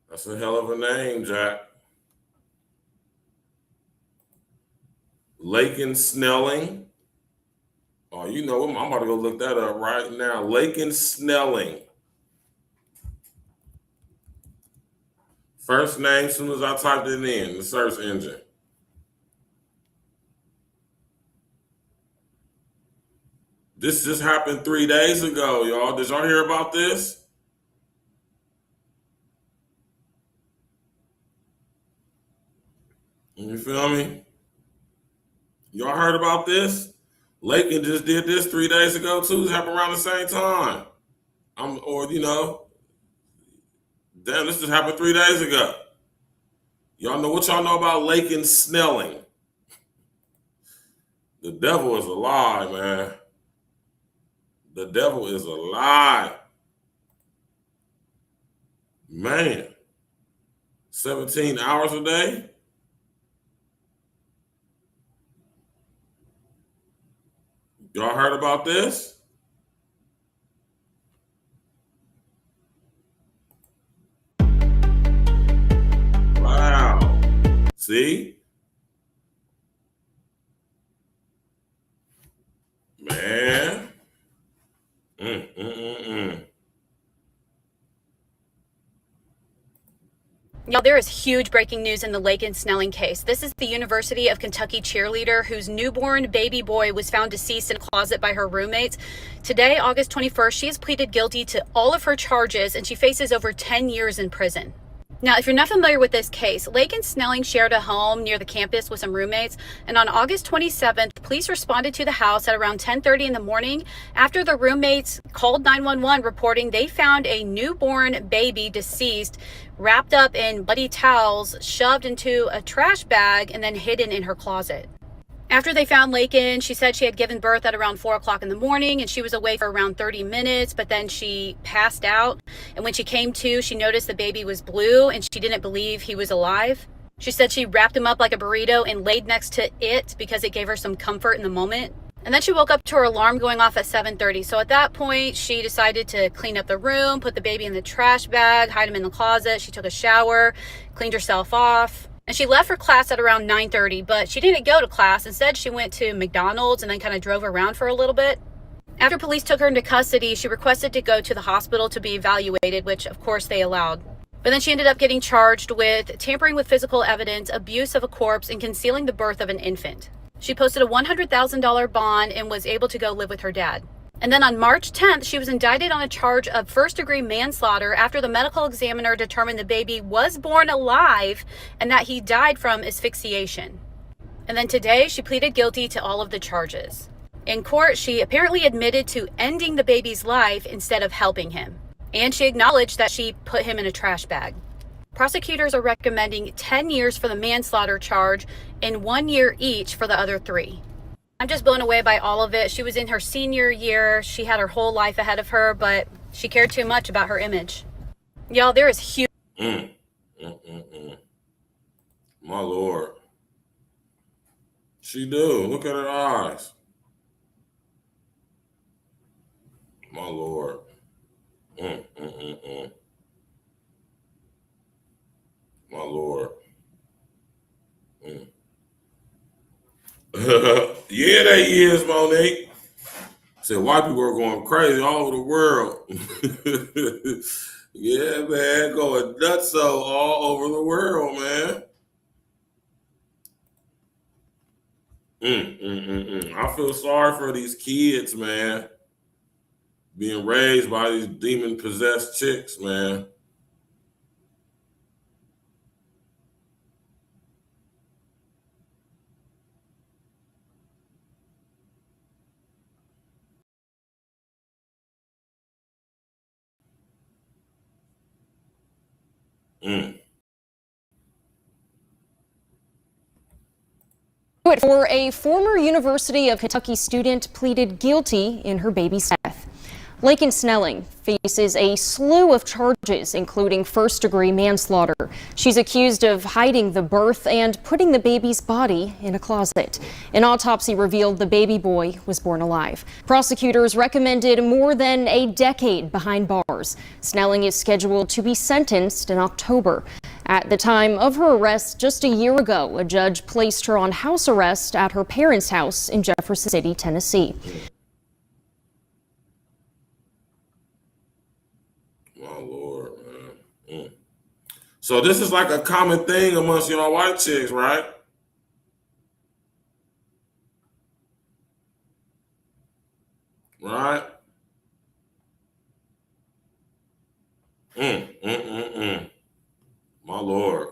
That's a hell of a name, Jack. Laken Snelling. Oh, you know him. I'm about to go look that up right now. Laken Snelling. First name, as soon as I typed it in the search engine. This just happened 3 days ago, y'all. Did y'all hear about this? You feel me? Y'all heard about this? Lakin just did this 3 days ago too. It happened around the same time. Damn, this just happened 3 days ago. Y'all know what y'all know about Lakin Snelling? The devil is a lie, man. The devil is a lie. Man. 17 hours a day? Y'all heard about this? Wow. See? Man. Y'all, there is huge breaking news in the Lakin Snelling case. This is the University of Kentucky cheerleader whose newborn baby boy was found deceased in a closet by her roommates. Today, August 21st, she has pleaded guilty to all of her charges and she faces over 10 years in prison. Now, if you're not familiar with this case, Lakin Snelling shared a home near the campus with some roommates, and on August 27th, police responded to the house at around 10:30 in the morning after the roommates called 911 reporting they found a newborn baby deceased, wrapped up in bloody towels, shoved into a trash bag, and then hidden in her closet. After they found Lakin, she said she had given birth at around 4 o'clock in the morning and she was awake for around 30 minutes, but then she passed out. And when she came to, she noticed the baby was blue and she didn't believe he was alive. She said she wrapped him up like a burrito and laid next to it because it gave her some comfort in the moment. And then she woke up to her alarm going off at 7:30. So at that point, she decided to clean up the room, put the baby in the trash bag, hide him in the closet. She took a shower, cleaned herself off. And she left for class at around 9:30, but she didn't go to class. Instead, she went to McDonald's and then kind of drove around for a little bit. After police took her into custody, she requested to go to the hospital to be evaluated, which of course they allowed. But then she ended up getting charged with tampering with physical evidence, abuse of a corpse, and concealing the birth of an infant. She posted a $100,000 bond and was able to go live with her dad. And then on March 10th, she was indicted on a charge of first-degree manslaughter after the medical examiner determined the baby was born alive and that he died from asphyxiation. And then today, she pleaded guilty to all of the charges. In court, she apparently admitted to ending the baby's life instead of helping him. And she acknowledged that she put him in a trash bag. Prosecutors are recommending 10 years for the manslaughter charge and 1 year each for the other 3. I'm just blown away by all of it. She was in her senior year. She had her whole life ahead of her, but she cared too much about her image. Y'all, there is huge. My Lord. She do. Look at her eyes. My Lord. My Lord. Yeah, they is, Monique. Said white people are going crazy all over the world. Yeah, man, going nutso all over the world, man. I feel sorry for these kids, man. Being raised by these demon-possessed chicks, man. For a former University of Kentucky student pleaded guilty in her baby's death. Lakin Snelling faces a slew of charges, including first-degree manslaughter. She's accused of hiding the birth and putting the baby's body in a closet. An autopsy revealed the baby boy was born alive. Prosecutors recommended more than a decade behind bars. Snelling is scheduled to be sentenced in October. At the time of her arrest just a year ago, a judge placed her on house arrest at her parents' house in Jefferson City, Tennessee. My Lord, man. So this is like a common thing amongst y'all white chicks, right? Right? My Lord.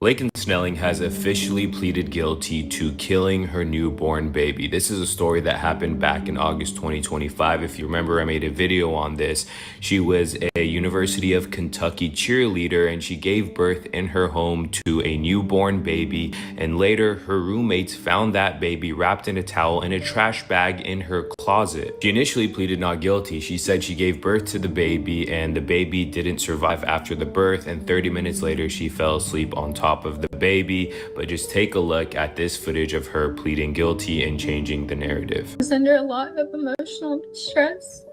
Laken Snelling has officially pleaded guilty to killing her newborn baby. This is a story that happened back in August 2025. If you remember, I made a video on this. She was a University of Kentucky cheerleader, and she gave birth in her home to a newborn baby. And later, her roommates found that baby wrapped in a towel in a trash bag in her closet. She initially pleaded not guilty. She said she gave birth to the baby, and the baby didn't survive after the birth, and 30 minutes later, she fell asleep on top of the baby. But just take a look at this footage of her pleading guilty and changing the narrative. I was under a lot of emotional distress,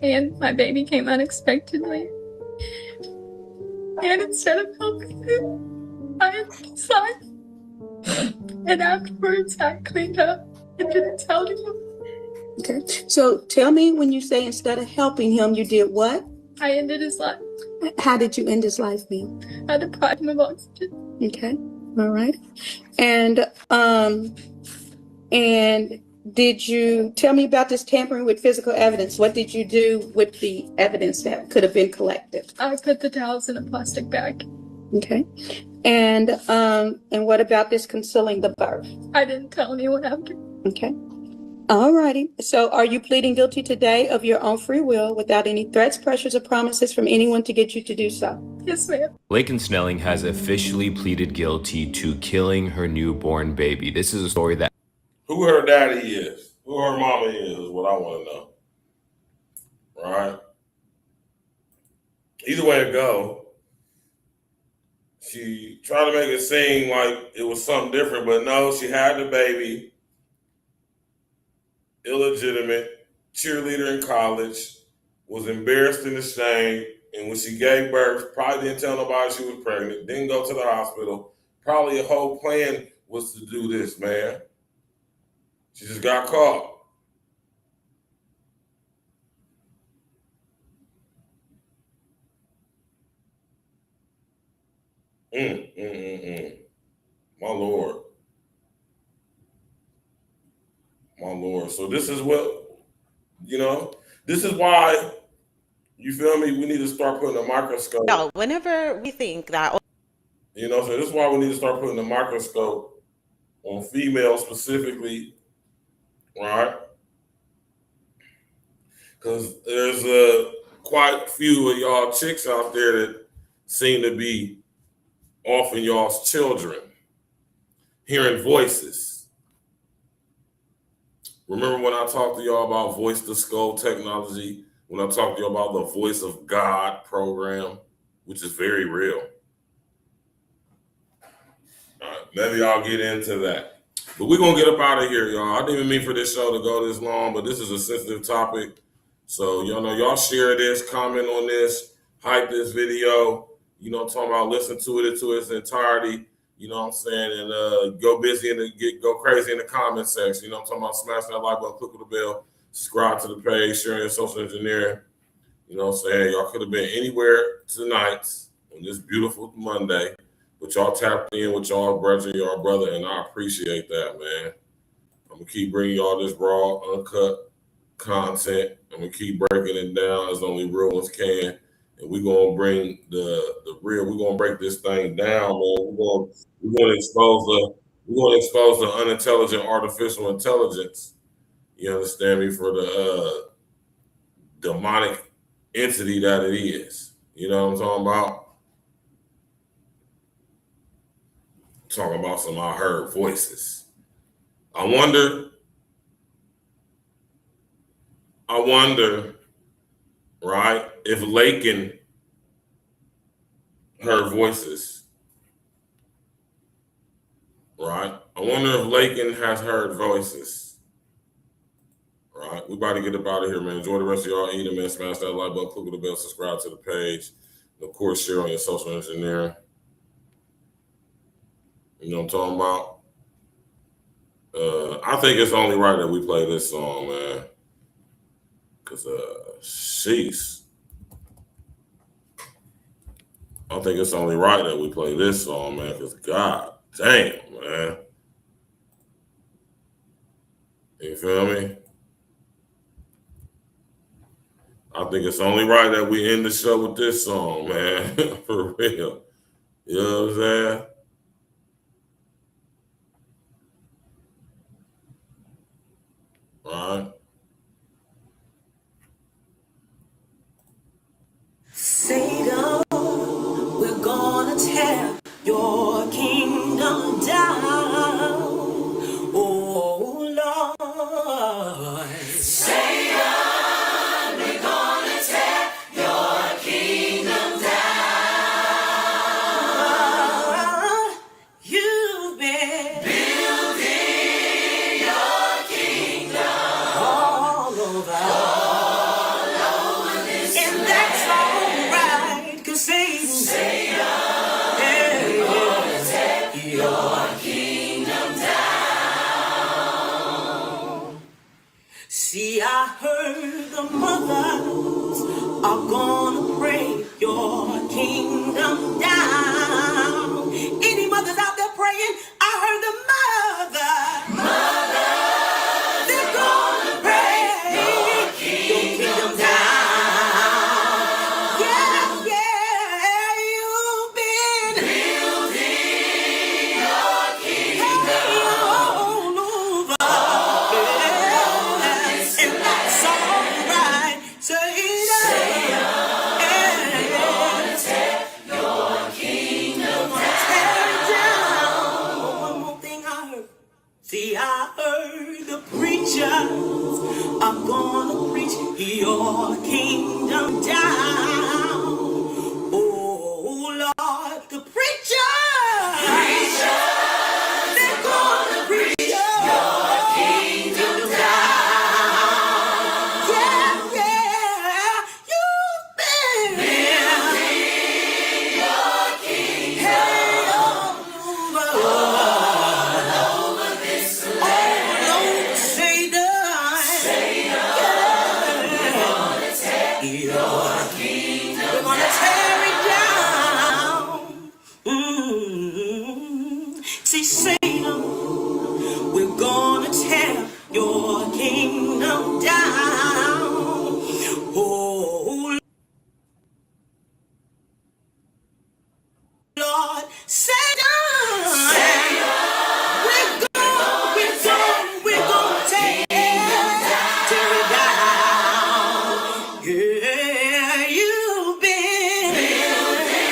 and my baby came unexpectedly. And instead of helping him, I ended his life. And afterwards, I cleaned up and didn't tell him. Okay. So tell me, when you say instead of helping him, you did what? I ended his life. How did you end his life, ma'am? I deprived him of oxygen. Okay. All right. And did you tell me about this tampering with physical evidence? What did you do with the evidence that could have been collected? I put the towels in a plastic bag. Okay. And what about this concealing the birth? I didn't tell anyone after. Okay. All righty. So are you pleading guilty today of your own free will without any threats, pressures, or promises from anyone to get you to do so? Yes, ma'am. Laken Snelling has officially pleaded guilty to killing her newborn baby. This is a story that... Who her daddy is, who her mama is what I want to know. Right? Either way it go, she tried to make it seem like it was something different, but no, she had the baby. Illegitimate, cheerleader in college, was embarrassed and ashamed, and when she gave birth, probably didn't tell nobody she was pregnant, didn't go to the hospital. Probably a whole plan was to do this, man. She just got caught. My Lord. My Lord. So this is what, this is why, you feel me, we need to start putting a microscope. No, whenever we think that... So this is why we need to start putting a microscope on females specifically, right? Because there's quite a few of y'all chicks out there that seem to be offing y'all's children, hearing voices. Remember when I talked to y'all about voice to skull technology? When I talked to you about the Voice of God program, which is very real. All right, maybe I'll get into that. But we're going to get up out of here, y'all. I didn't even mean for this show to go this long, but this is a sensitive topic. So, y'all share this, comment on this, hype this video. I'm talking about listen to it to its entirety. You know what I'm saying? And go busy and go crazy in the comment section. I'm talking about smash that like button, click on the bell, subscribe to the page, sharing your social engineering. You know what I'm saying? Y'all could have been anywhere tonight on this beautiful Monday, but y'all tapped in with y'all brother, y'all brother, and I appreciate that, man. I'm going to keep bringing y'all this raw, uncut content. I'm going to keep breaking it down as only real ones can. And we're going to bring the real, we're going to break this thing down, man. We're going to expose the unintelligent artificial intelligence. You understand me? For the demonic entity that it is. You know what I'm talking about? Talking about some I heard voices. I wonder, right, if Laken heard voices. Right? I wonder if Laken has heard voices. Right? We about to get up out of here, man. Enjoy the rest of y'all eating, man. Smash that like button, click on the bell, subscribe to the page. And of course, share on your social engineering. You know what I'm talking about? I think it's only right that we play this song, man. Because, sheesh. I think it's only right that we play this song, man. Because, god damn, man. You feel me? I think it's only right that we end the show with this song, man. For real. You know what I'm saying? All right. Satan, we're gonna tear your kingdom down. Oh Lord. Satan, we're gonna tear your kingdom down. You've been building your kingdom all over this land. And that's alright, 'cause Satan, we're gonna tear your kingdom down. See, I heard the mothers are gonna pray your kingdom down. Any mothers out there praying? I heard the mothers, they're gonna pray your kingdom down. Yeah, yeah, you've been building your kingdom all over. And that's alright. Say see, I heard the preachers are gonna preach your kingdom down. Oh Lord, the preachers, they're gonna preach your kingdom down. Yeah, yeah, you've been building your kingdom all over this land. Oh Lord, Satan, we're gonna tear your kingdom. We're gonna tear it down. See, Satan, we're gonna tear your kingdom down. Oh Lord, Satan, we're gonna tear it down. Yeah, you've been building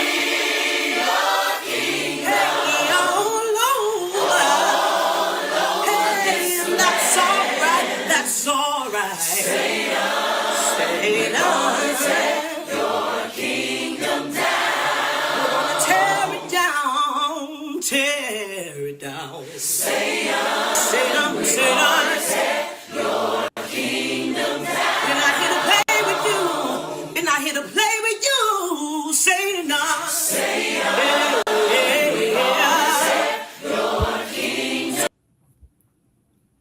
your kingdom all over. Hey, that's alright, that's alright.